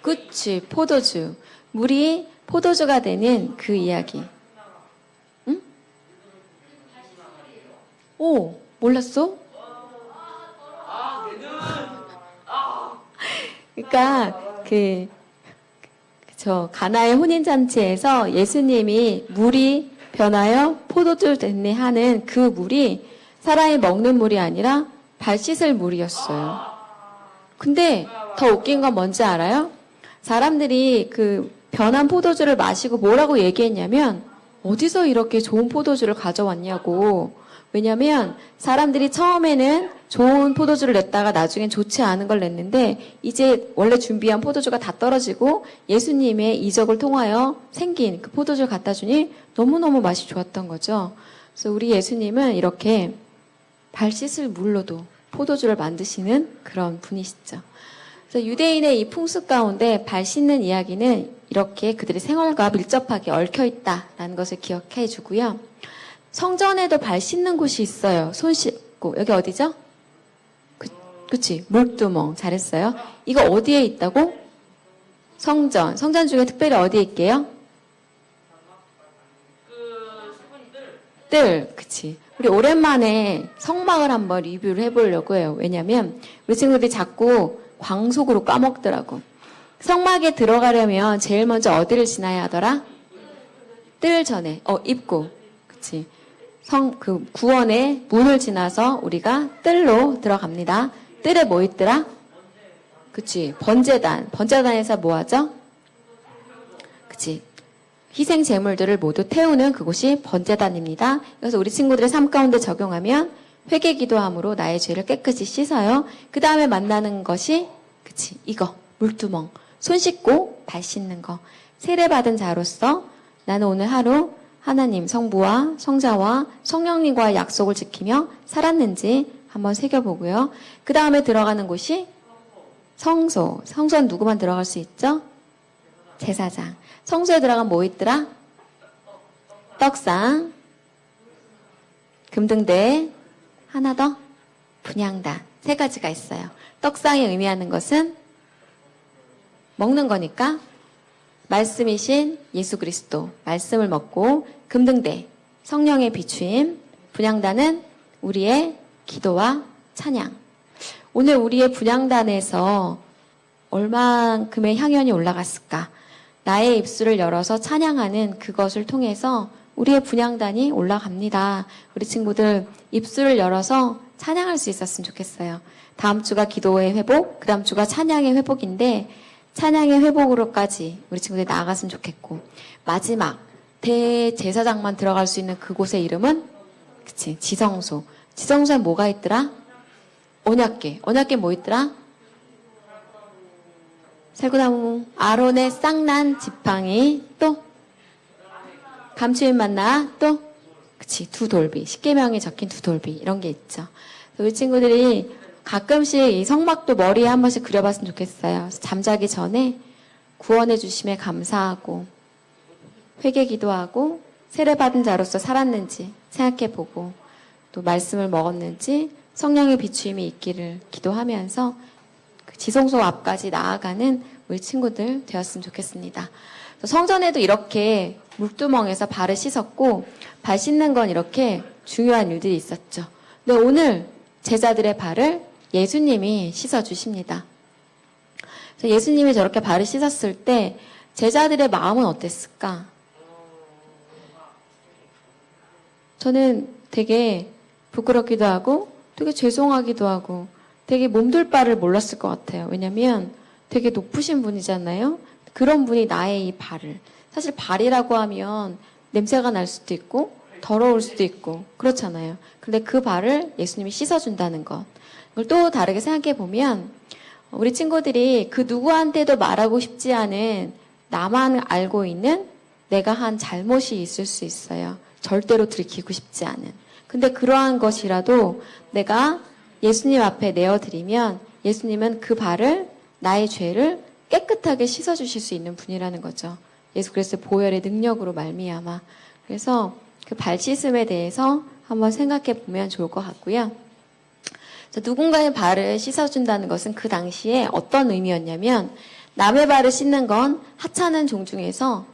그치. 포도주. 물이 포도주가 되는 그 이야기. 응? 오, 몰랐어? 그러니까 저 가나의 혼인잔치에서 예수님이 물이 변하여 포도주 됐네 하는 그 물이 사람이 먹는 물이 아니라 발 씻을 물이었어요. 근데 더 웃긴 건 뭔지 알아요? 사람들이 그 변한 포도주를 마시고 뭐라고 얘기했냐면 어디서 이렇게 좋은 포도주를 가져왔냐고. 왜냐면 사람들이 처음에는 좋은 포도주를 냈다가 나중엔 좋지 않은 걸 냈는데 이제 원래 준비한 포도주가 다 떨어지고 예수님의 이적을 통하여 생긴 그 포도주를 갖다 주니 너무너무 맛이 좋았던 거죠. 그래서 우리 예수님은 이렇게 발 씻을 물로도 포도주를 만드시는 그런 분이시죠. 그래서 유대인의 이 풍습 가운데 발 씻는 이야기는 이렇게 그들의 생활과 밀접하게 얽혀 있다라는 것을 기억해 주고요. 성전에도 발 씻는 곳이 있어요. 손 씻고. 여기 어디죠? 그치. 물두멍. 잘했어요. 이거 어디에 있다고? 성전. 성전 중에 특별히 어디에 있게요? 뜰. 그치. 우리 오랜만에 성막을 한번 리뷰를 해보려고 해요. 왜냐면 우리 친구들이 자꾸 광속으로 까먹더라고. 성막에 들어가려면 제일 먼저 어디를 지나야 하더라? 뜰 전에. 입구. 그치. 구원의 문을 지나서 우리가 뜰로 들어갑니다. 뜰에 뭐 있더라? 그치. 번제단. 번제단에서 뭐 하죠? 그치. 희생 제물들을 모두 태우는 그곳이 번제단입니다. 그래서 우리 친구들의 삶 가운데 적용하면 회개 기도함으로 나의 죄를 깨끗이 씻어요. 그 다음에 만나는 것이 그치. 이거. 물두멍. 손 씻고 발 씻는 거. 세례받은 자로서 나는 오늘 하루 하나님 성부와 성자와 성령님과의 약속을 지키며 살았는지 한번 새겨보고요. 그 다음에 들어가는 곳이 성소. 성소는 누구만 들어갈 수 있죠? 제사장. 성소에 들어가면 뭐 있더라? 떡상, 금등대, 하나 더 분향단. 3가지가 있어요. 떡상이 의미하는 것은 먹는 거니까 말씀이신 예수 그리스도, 말씀을 먹고, 금등대, 성령의 비추임, 분향단은 우리의 기도와 찬양. 오늘 우리의 분향단에서 얼만큼의 향연이 올라갔을까? 나의 입술을 열어서 찬양하는 그것을 통해서 우리의 분향단이 올라갑니다. 우리 친구들 입술을 열어서 찬양할 수 있었으면 좋겠어요. 다음 주가 기도의 회복, 그 다음 주가 찬양의 회복인데 찬양의 회복으로까지 우리 친구들이 나아갔으면 좋겠고, 마지막 대제사장만 들어갈 수 있는 그곳의 이름은 그치, 지성소. 지성소에 뭐가 있더라? 언약궤. 언약궤 뭐 있더라? 살구나무. 아론의 쌍난 지팡이. 또 감추인 만나. 또 그치, 2돌비. 십계명에 적힌 2돌비. 이런 게 있죠. 우리 친구들이 가끔씩 이 성막도 머리에 한 번씩 그려봤으면 좋겠어요. 그래서 잠자기 전에 구원해 주심에 감사하고 회개 기도하고 세례받은 자로서 살았는지 생각해보고 또 말씀을 먹었는지 성령의 비추임이 있기를 기도하면서 그 지성소 앞까지 나아가는 우리 친구들 되었으면 좋겠습니다. 성전에도 이렇게 물두멍에서 발을 씻었고 발 씻는 건 이렇게 중요한 일들이 있었죠. 근데 오늘 제자들의 발을 예수님이 씻어주십니다. 그래서 예수님이 저렇게 발을 씻었을 때 제자들의 마음은 어땠을까? 저는 되게 부끄럽기도 하고 되게 죄송하기도 하고 되게 몸둘 바를 몰랐을 것 같아요. 왜냐면 되게 높으신 분이잖아요. 그런 분이 나의 이 발을, 사실 발이라고 하면 냄새가 날 수도 있고 더러울 수도 있고 그렇잖아요. 근데 그 발을 예수님이 씻어준다는 것, 이걸 또 다르게 생각해 보면 우리 친구들이 그 누구한테도 말하고 싶지 않은 나만 알고 있는 내가 한 잘못이 있을 수 있어요. 절대로 들키고 싶지 않은. 근데 그러한 것이라도 내가 예수님 앞에 내어드리면 예수님은 그 발을, 나의 죄를 깨끗하게 씻어주실 수 있는 분이라는 거죠. 예수 그리스도의 보혈의 능력으로 말미암아. 그래서 그 발 씻음에 대해서 한번 생각해 보면 좋을 것 같고요. 누군가의 발을 씻어준다는 것은 그 당시에 어떤 의미였냐면 남의 발을 씻는 건 하찮은 종 중에서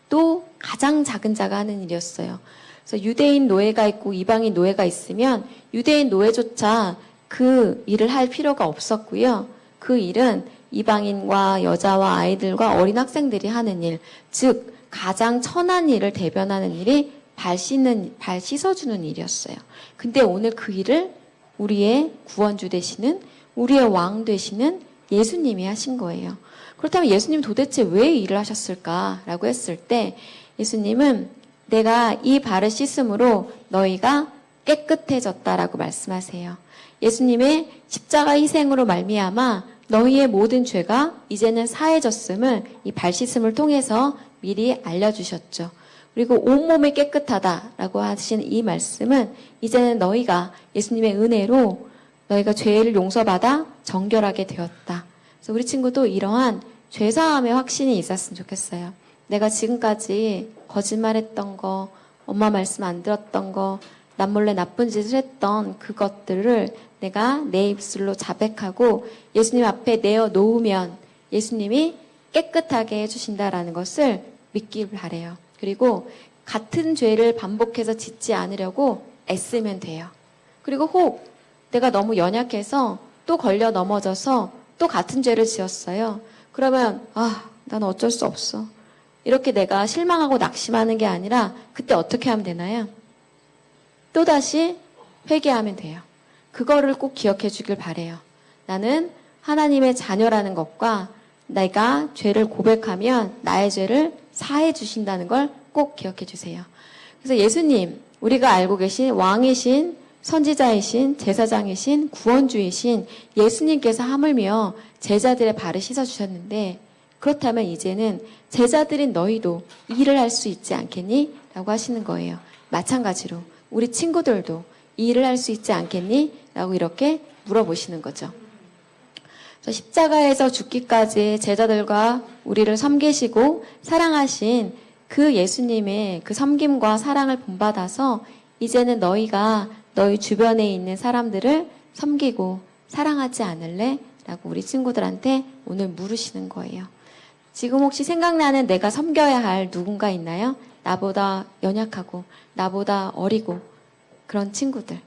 또 가장 작은 자가 하는 일이었어요. 그래서 유대인 노예가 있고 이방인 노예가 있으면 유대인 노예조차 그 일을 할 필요가 없었고요. 그 일은 이방인과 여자와 아이들과 어린 학생들이 하는 일, 즉 가장 천한 일을 대변하는 일이 발 씻어주는 일이었어요. 근데 오늘 그 일을 우리의 구원주 되시는, 우리의 왕 되시는 예수님이 하신 거예요. 그렇다면 예수님 도대체 왜 일을 하셨을까라고 했을 때 예수님은 내가 이 발을 씻음으로 너희가 깨끗해졌다라고 말씀하세요. 예수님의 십자가 희생으로 말미암아 너희의 모든 죄가 이제는 사해졌음을 이 발 씻음을 통해서 미리 알려주셨죠. 그리고 온몸이 깨끗하다라고 하신 이 말씀은 이제는 너희가 예수님의 은혜로 너희가 죄를 용서받아 정결하게 되었다. 그래서 우리 친구도 이러한 죄사함의 확신이 있었으면 좋겠어요. 내가 지금까지 거짓말했던 거, 엄마 말씀 안 들었던 거, 남몰래 나쁜 짓을 했던 그것들을 내가 내 입술로 자백하고 예수님 앞에 내어놓으면 예수님이 깨끗하게 해주신다라는 것을 믿길 바래요. 그리고 같은 죄를 반복해서 짓지 않으려고 애쓰면 돼요. 그리고 혹 내가 너무 연약해서 또 걸려 넘어져서 또 같은 죄를 지었어요. 그러면 난 어쩔 수 없어. 이렇게 내가 실망하고 낙심하는 게 아니라 그때 어떻게 하면 되나요? 또다시 회개하면 돼요. 그거를 꼭 기억해 주길 바래요. 나는 하나님의 자녀라는 것과 내가 죄를 고백하면 나의 죄를 사해 주신다는 걸 꼭 기억해 주세요. 그래서 예수님, 우리가 알고 계신 왕이신 선지자이신 제사장이신 구원주이신 예수님께서 하물며 제자들의 발을 씻어주셨는데 그렇다면 이제는 제자들인 너희도 이 일을 할 수 있지 않겠니? 라고 하시는 거예요. 마찬가지로 우리 친구들도 이 일을 할 수 있지 않겠니? 라고 이렇게 물어보시는 거죠. 그래서 십자가에서 죽기까지 제자들과 우리를 섬기시고 사랑하신 그 예수님의 그 섬김과 사랑을 본받아서 이제는 너희가 너희 주변에 있는 사람들을 섬기고 사랑하지 않을래? 라고 우리 친구들한테 오늘 물으시는 거예요. 지금 혹시 생각나는 내가 섬겨야 할 누군가 있나요? 나보다 연약하고 나보다 어리고 그런 친구들.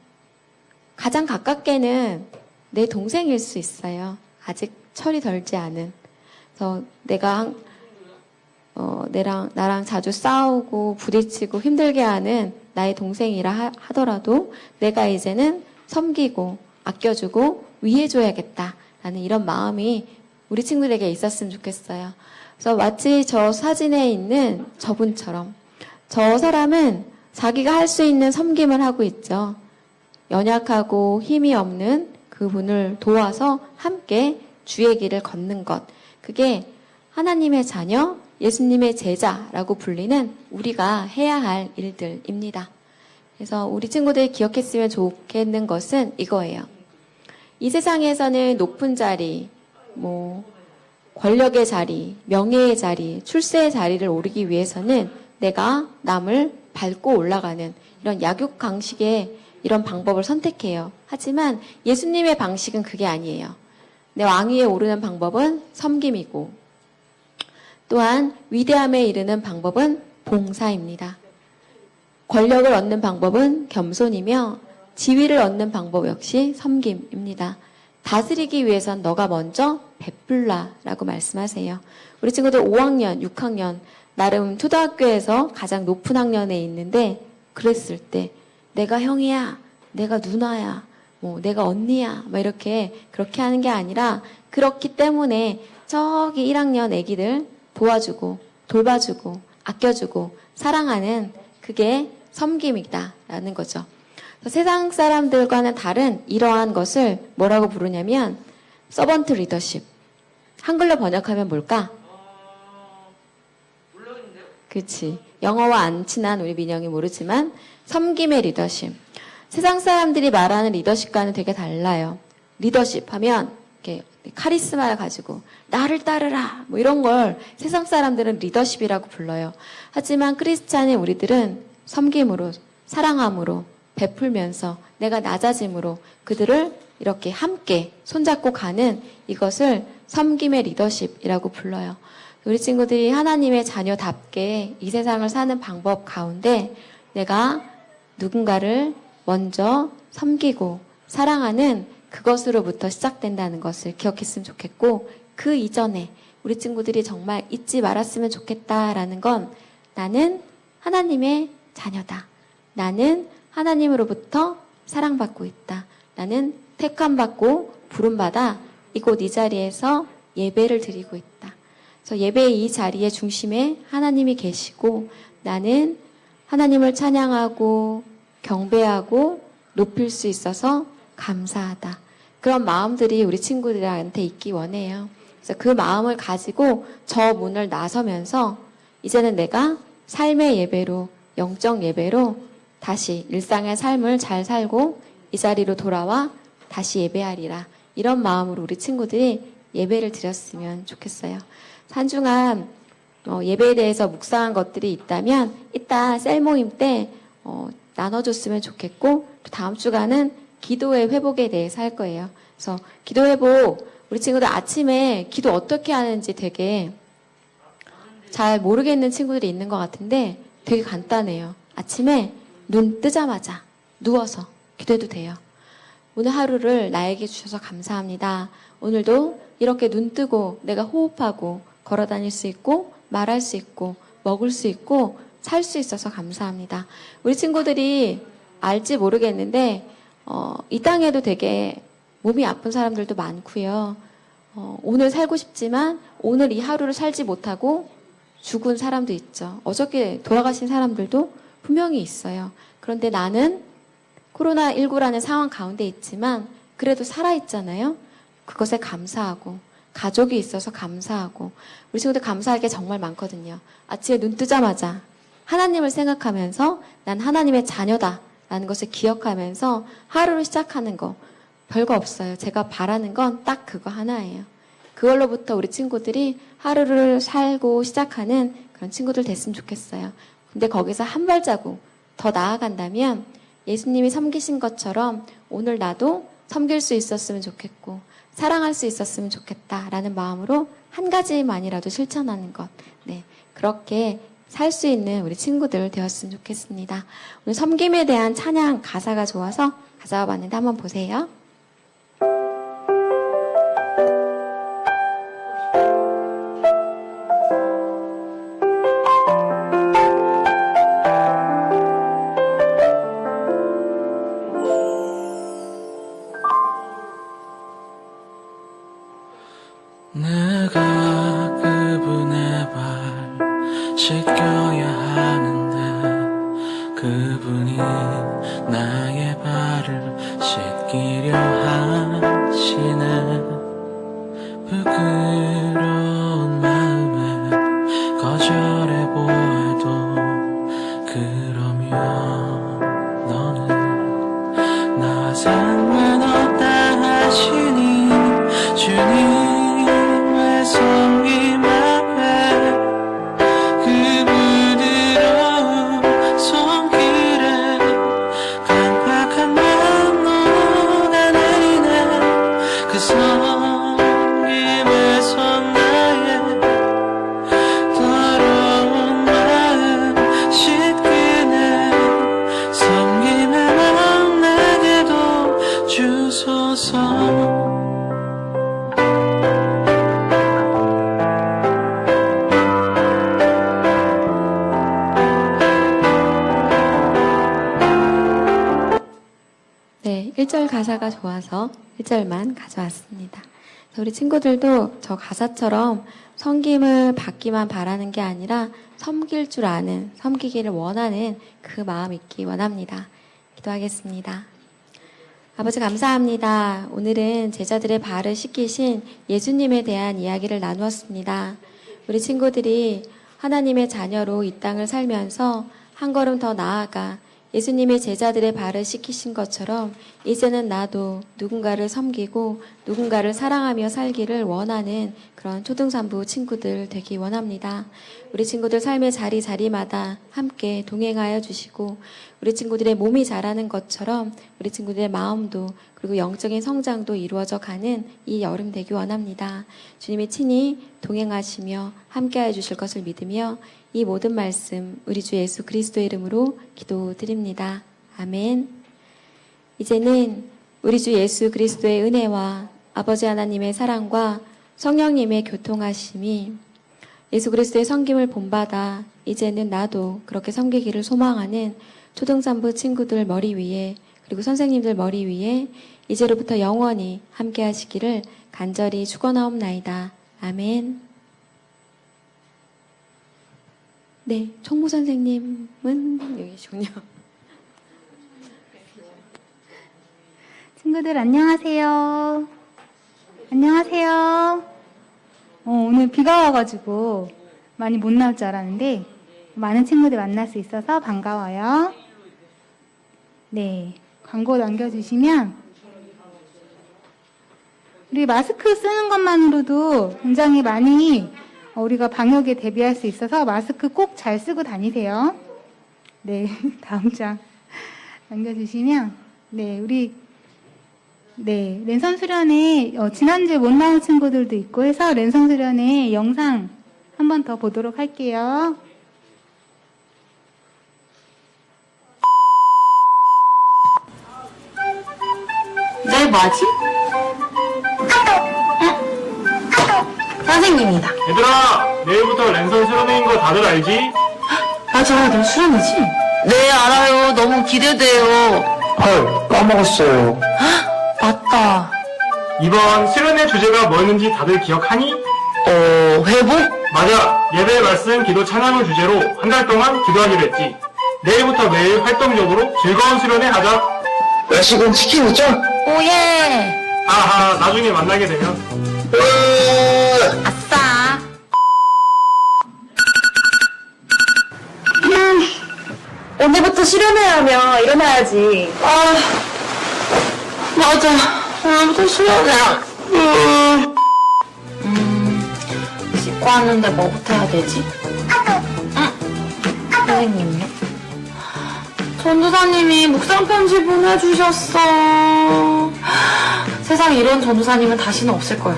가장 가깝게는 내 동생일 수 있어요. 아직 철이 덜지 않은. 그래서 내가 나랑 자주 싸우고 부딪히고 힘들게 하는 나의 동생이라 하더라도 내가 이제는 섬기고 아껴주고 위해줘야겠다라는 이런 마음이 우리 친구들에게 있었으면 좋겠어요. 그래서 마치 저 사진에 있는 저분처럼 저 사람은 자기가 할 수 있는 섬김을 하고 있죠. 연약하고 힘이 없는 그분을 도와서 함께 주의 길을 걷는 것. 그게 하나님의 자녀, 예수님의 제자라고 불리는 우리가 해야 할 일들입니다. 그래서 우리 친구들이 기억했으면 좋겠는 것은 이거예요. 이 세상에서는 높은 자리, 권력의 자리, 명예의 자리, 출세의 자리를 오르기 위해서는 내가 남을 밟고 올라가는 이런 약육강식의 이런 방법을 선택해요. 하지만 예수님의 방식은 그게 아니에요. 내 왕위에 오르는 방법은 섬김이고 또한 위대함에 이르는 방법은 봉사입니다. 권력을 얻는 방법은 겸손이며 지위를 얻는 방법 역시 섬김입니다. 다스리기 위해선 너가 먼저 베풀라라고 말씀하세요. 우리 친구들 5학년, 6학년 나름 초등학교에서 가장 높은 학년에 있는데 그랬을 때 내가 형이야, 내가 누나야, 내가 언니야 그렇게 하는 게 아니라 그렇기 때문에 저기 1학년 애기들 도와주고 돌봐주고 아껴주고 사랑하는 그게 섬김이다라는 거죠. 세상 사람들과는 다른 이러한 것을 뭐라고 부르냐면 서번트 리더십. 한글로 번역하면 뭘까? 몰라겠는데요? 그렇지. 영어와 안 친한 우리 민영이 모르지만 섬김의 리더십. 세상 사람들이 말하는 리더십과는 되게 달라요. 리더십 하면 이렇게 카리스마를 가지고 나를 따르라 이런 걸 세상 사람들은 리더십이라고 불러요. 하지만 크리스찬인 우리들은 섬김으로 사랑함으로 베풀면서 내가 낮아짐으로 그들을 이렇게 함께 손잡고 가는 이것을 섬김의 리더십이라고 불러요. 우리 친구들이 하나님의 자녀답게 이 세상을 사는 방법 가운데 내가 누군가를 먼저 섬기고 사랑하는 그것으로부터 시작된다는 것을 기억했으면 좋겠고 그 이전에 우리 친구들이 정말 잊지 말았으면 좋겠다라는 건 나는 하나님의 자녀다. 나는 하나님으로부터 사랑받고 있다. 나는 택함받고 부름받아 이곳 이 자리에서 예배를 드리고 있다. 그래서 예배의 이 자리의 중심에 하나님이 계시고 나는 하나님을 찬양하고 경배하고 높일 수 있어서 감사하다. 그런 마음들이 우리 친구들한테 있기 원해요. 그래서 그 마음을 가지고 저 문을 나서면서 이제는 내가 삶의 예배로, 영적 예배로 다시 일상의 삶을 잘 살고 이 자리로 돌아와 다시 예배하리라. 이런 마음으로 우리 친구들이 예배를 드렸으면 좋겠어요. 한 주간 예배에 대해서 묵상한 것들이 있다면 이따 셀 모임 때 나눠줬으면 좋겠고 또 다음 주간은 기도의 회복에 대해서 할 거예요. 그래서 기도 회복 우리 친구들 아침에 기도 어떻게 하는지 되게 잘 모르겠는 친구들이 있는 것 같은데 되게 간단해요. 아침에 눈 뜨자마자 누워서 기도해도 돼요. 오늘 하루를 나에게 주셔서 감사합니다. 오늘도 이렇게 눈 뜨고 내가 호흡하고 걸어 다닐 수 있고 말할 수 있고 먹을 수 있고 살 수 있어서 감사합니다. 우리 친구들이 알지 모르겠는데 이 땅에도 되게 몸이 아픈 사람들도 많고요. 오늘 살고 싶지만 오늘 이 하루를 살지 못하고 죽은 사람도 있죠. 어저께 돌아가신 사람들도 분명히 있어요. 그런데 나는 코로나19라는 상황 가운데 있지만 그래도 살아있잖아요. 그것에 감사하고 가족이 있어서 감사하고 우리 친구들 감사할 게 정말 많거든요. 아침에 눈 뜨자마자 하나님을 생각하면서 난 하나님의 자녀다 라는 것을 기억하면서 하루를 시작하는 거 별거 없어요. 제가 바라는 건 딱 그거 하나예요. 그걸로부터 우리 친구들이 하루를 살고 시작하는 그런 친구들 됐으면 좋겠어요. 근데 거기서 한 발자국 더 나아간다면 예수님이 섬기신 것처럼 오늘 나도 섬길 수 있었으면 좋겠고 사랑할 수 있었으면 좋겠다라는 마음으로 한 가지만이라도 실천하는 것. 네, 그렇게 살 수 있는 우리 친구들 되었으면 좋겠습니다. 오늘 섬김에 대한 찬양 가사가 좋아서 가져와 봤는데 한번 보세요. 내가 그분의 발 씻겨야 하는데 그분이 나의 발을 씻기려 하시네. 부끄러운 마음에 거절해 보아도 그러면 너는 나 상관없다 하시니 주님의 성김 앞에 그 부드러운 손길에 강팍한 마음 녹아내리네. 그 성김에 선 나의 더러운 마음 씻기네. 성김의 마음 내게도 주소서. 네, 1절 가사가 좋아서 1절만 가져왔습니다. 우리 친구들도 저 가사처럼 섬김을 받기만 바라는 게 아니라 섬길 줄 아는, 섬기기를 원하는 그 마음 있기 원합니다. 기도하겠습니다. 아버지 감사합니다. 오늘은 제자들의 발을 씻기신 예수님에 대한 이야기를 나누었습니다. 우리 친구들이 하나님의 자녀로 이 땅을 살면서 한 걸음 더 나아가 예수님의 제자들의 발을 씻기신 것처럼 이제는 나도 누군가를 섬기고 누군가를 사랑하며 살기를 원하는 그런 초등산부 친구들 되기 원합니다. 우리 친구들 삶의 자리마다 함께 동행하여 주시고 우리 친구들의 몸이 자라는 것처럼 우리 친구들의 마음도 그리고 영적인 성장도 이루어져 가는 이 여름 되기 원합니다. 주님이 친히 동행하시며 함께하여 주실 것을 믿으며 이 모든 말씀 우리 주 예수 그리스도의 이름으로 기도드립니다. 아멘. 이제는 우리 주 예수 그리스도의 은혜와 아버지 하나님의 사랑과 성령님의 교통하심이 예수 그리스도의 섬김을 본받아 이제는 나도 그렇게 섬기기를 소망하는 초등산부 친구들 머리 위에 그리고 선생님들 머리 위에 이제로부터 영원히 함께 하시기를 간절히 축원하옵나이다. 아멘. 네, 총무 선생님은 여기 계시군요. 친구들 안녕하세요. 안녕하세요. 오늘 비가 와가지고 많이 못 나올 줄 알았는데 많은 친구들 만날 수 있어서 반가워요. 네, 광고 남겨주시면 우리 마스크 쓰는 것만으로도 굉장히 많이 우리가 방역에 대비할 수 있어서 마스크 꼭 잘 쓰고 다니세요. 네, 다음 장 남겨주시면 랜선 수련회 지난주에 못 나온 친구들도 있고 해서 랜선 수련회 영상 한 번 더 보도록 할게요. 네, 뭐하지? 선생님이다. 얘들아, 내일부터 랜선 수련회인 거 다들 알지? 맞아, 너 수련이지? 네, 알아요. 너무 기대돼요. 헐, 까먹었어요. 맞다. 이번 수련회 주제가 뭐였는지 다들 기억하니? 회복? 맞아, 예배 말씀 기도 찬양을 주제로 한 달 동안 기도하기로 했지. 내일부터 매일 활동적으로 즐거운 수련회 하자. 야식은 치킨이죠? 오예. 하하, 나중에 만나게 되면. 아싸. 오늘부터 수련회하며 일어나야지. 맞아. 오늘부터 수련회야. 씻고 왔는데 뭐부터 해야 되지? 선생님요? 전도사님이 묵상 편지 보내주셨어. 세상에 이런 전도사님은 다시는 없을 거야.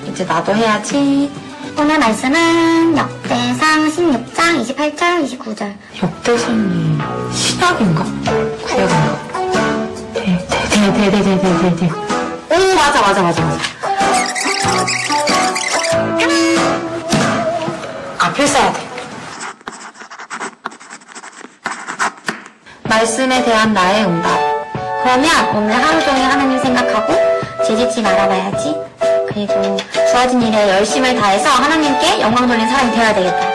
이제 나도 해야지. 오늘 말씀은 역대상 16장 28절 29절. 역대상이 신약인가? 구약인가? 대. 오, 맞아. 앞을 써야 돼. 말씀에 대한 나의 응답. 그러면 오늘 하루 종일 하나님 생각하고 지지치 말아봐야지. 그리고 주어진 일에 열심을 다해서 하나님께 영광 돌린 사람이 되어야 되겠다.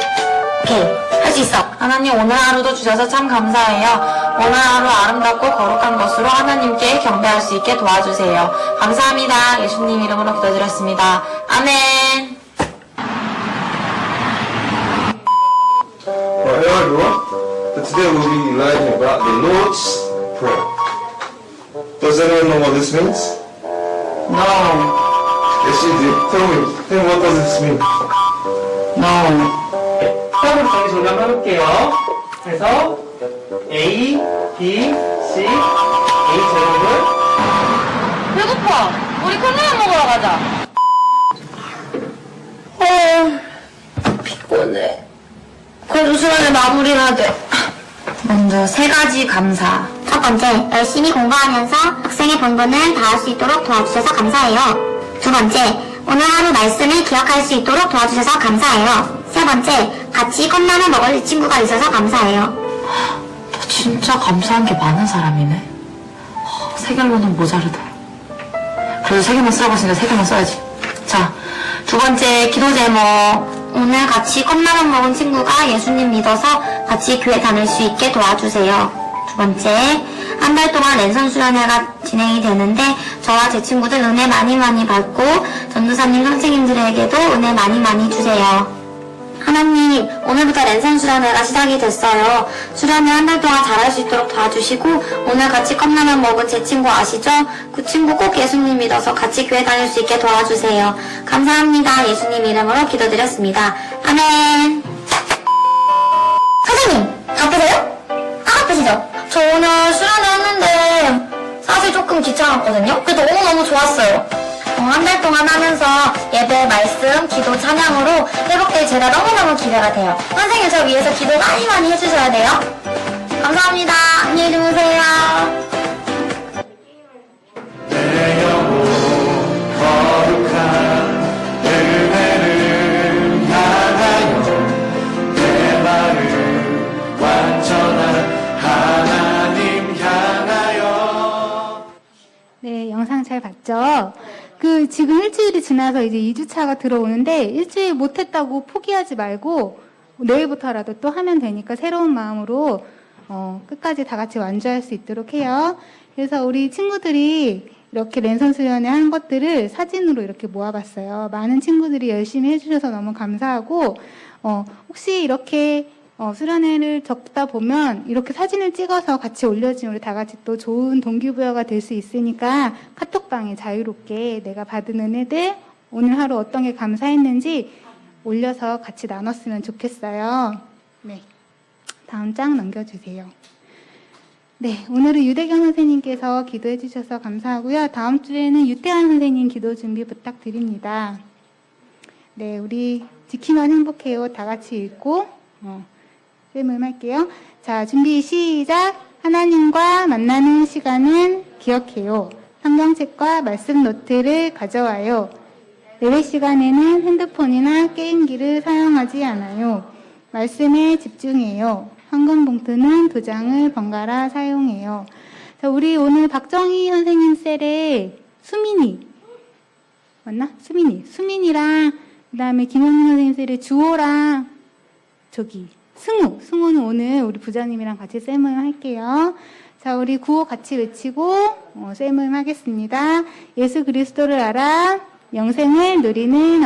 오케이, 할 수 있어. 하나님 오늘 하루도 주셔서 참 감사해요. 오늘 하루 아름답고 거룩한 것으로 하나님께 경배할 수 있게 도와주세요. 감사합니다. 예수님 이름으로 기도드렸습니다. 아멘. Well, hello everyone. So today we'll be learning about the Lord's Prayer. Does anyone know what this means? No. Yes, you do. Tell me what does this mean? No. 처음부터 정리 정리한번 해볼게요. 그래서 A, B, C, A 제목을 배고파. 우리 컵라면 먹으러 가자. 피곤해. 그래도 수련회 마무리해야 돼. 먼저 3가지 감사. 첫 번째, 열심히 공부하면서 학생의 본분을 다할 수 있도록 도와주셔서 감사해요. 두 번째, 오늘 하루 말씀을 기억할 수 있도록 도와주셔서 감사해요. 세 번째, 같이 컵라면 먹을 친구가 있어서 감사해요. 너 진짜 감사한 게 많은 사람이네. 3개로는 모자르다. 그래도 3개만 쓰라고 했으니까 3개만 써야지. 자, 두 번째 기도 제목. 오늘 같이 컵라면 먹은 친구가 예수님 믿어서 같이 교회 다닐 수 있게 도와주세요. 두 번째, 한 달 동안 랜선 수련회가 진행이 되는데 저와 제 친구들 은혜 많이 받고 전도사님 선생님들에게도 은혜 많이 주세요. 하나님, 오늘부터 랜선 수련회가 시작이 됐어요. 수련회 한 달 동안 잘할 수 있도록 도와주시고 오늘 같이 컵라면 먹은 제 친구 아시죠? 그 친구 꼭 예수님 믿어서 같이 교회 다닐 수 있게 도와주세요. 감사합니다. 예수님 이름으로 기도드렸습니다. 아멘. 선생님, 바쁘세요? 바쁘시죠? 저 오늘 수련회 했는데 사실 조금 귀찮았거든요? 그래도 너무너무 좋았어요. 한 달 동안 하면서 예배, 말씀, 기도, 찬양으로 회복될 제가 너무너무 기대가 돼요. 선생님 저 위해서 기도 많이 해주셔야 돼요. 감사합니다. 안녕히 주무세요. 네, 영상 잘 봤죠? 지금 일주일이 지나서 이제 2주차가 들어오는데 일주일 못했다고 포기하지 말고 내일부터라도 또 하면 되니까 새로운 마음으로 끝까지 다 같이 완주할 수 있도록 해요. 그래서 우리 친구들이 이렇게 랜선 수련회 한 것들을 사진으로 이렇게 모아봤어요. 많은 친구들이 열심히 해주셔서 너무 감사하고 혹시 이렇게 수련회를 적다 보면 이렇게 사진을 찍어서 같이 올려주면 우리 다 같이 또 좋은 동기부여가 될 수 있으니까 카톡방에 자유롭게 내가 받은 은혜들 오늘 하루 어떤 게 감사했는지 올려서 같이 나눴으면 좋겠어요. 네, 다음 장 넘겨주세요. 네, 오늘은 유대경 선생님께서 기도해 주셔서 감사하고요. 다음 주에는 유태환 선생님 기도 준비 부탁드립니다. 네, 우리 지키면 행복해요. 다 같이 읽고 쌤을 할게요. 자, 준비 시작. 하나님과 만나는 시간은 기억해요. 성경책과 말씀 노트를 가져와요. 예배 시간에는 핸드폰이나 게임기를 사용하지 않아요. 말씀에 집중해요. 헌금 봉투는 2장을 번갈아 사용해요. 자, 우리 오늘 박정희 선생님 셀에 수민이 맞나? 수민이랑 그 다음에 김현민 선생님 셀에 주호랑 승우는 오늘 우리 부장님이랑 같이 쌤을 할게요. 자, 우리 구호 같이 외치고 쌤을 하겠습니다. 예수 그리스도를 알아 영생을 누리는 어린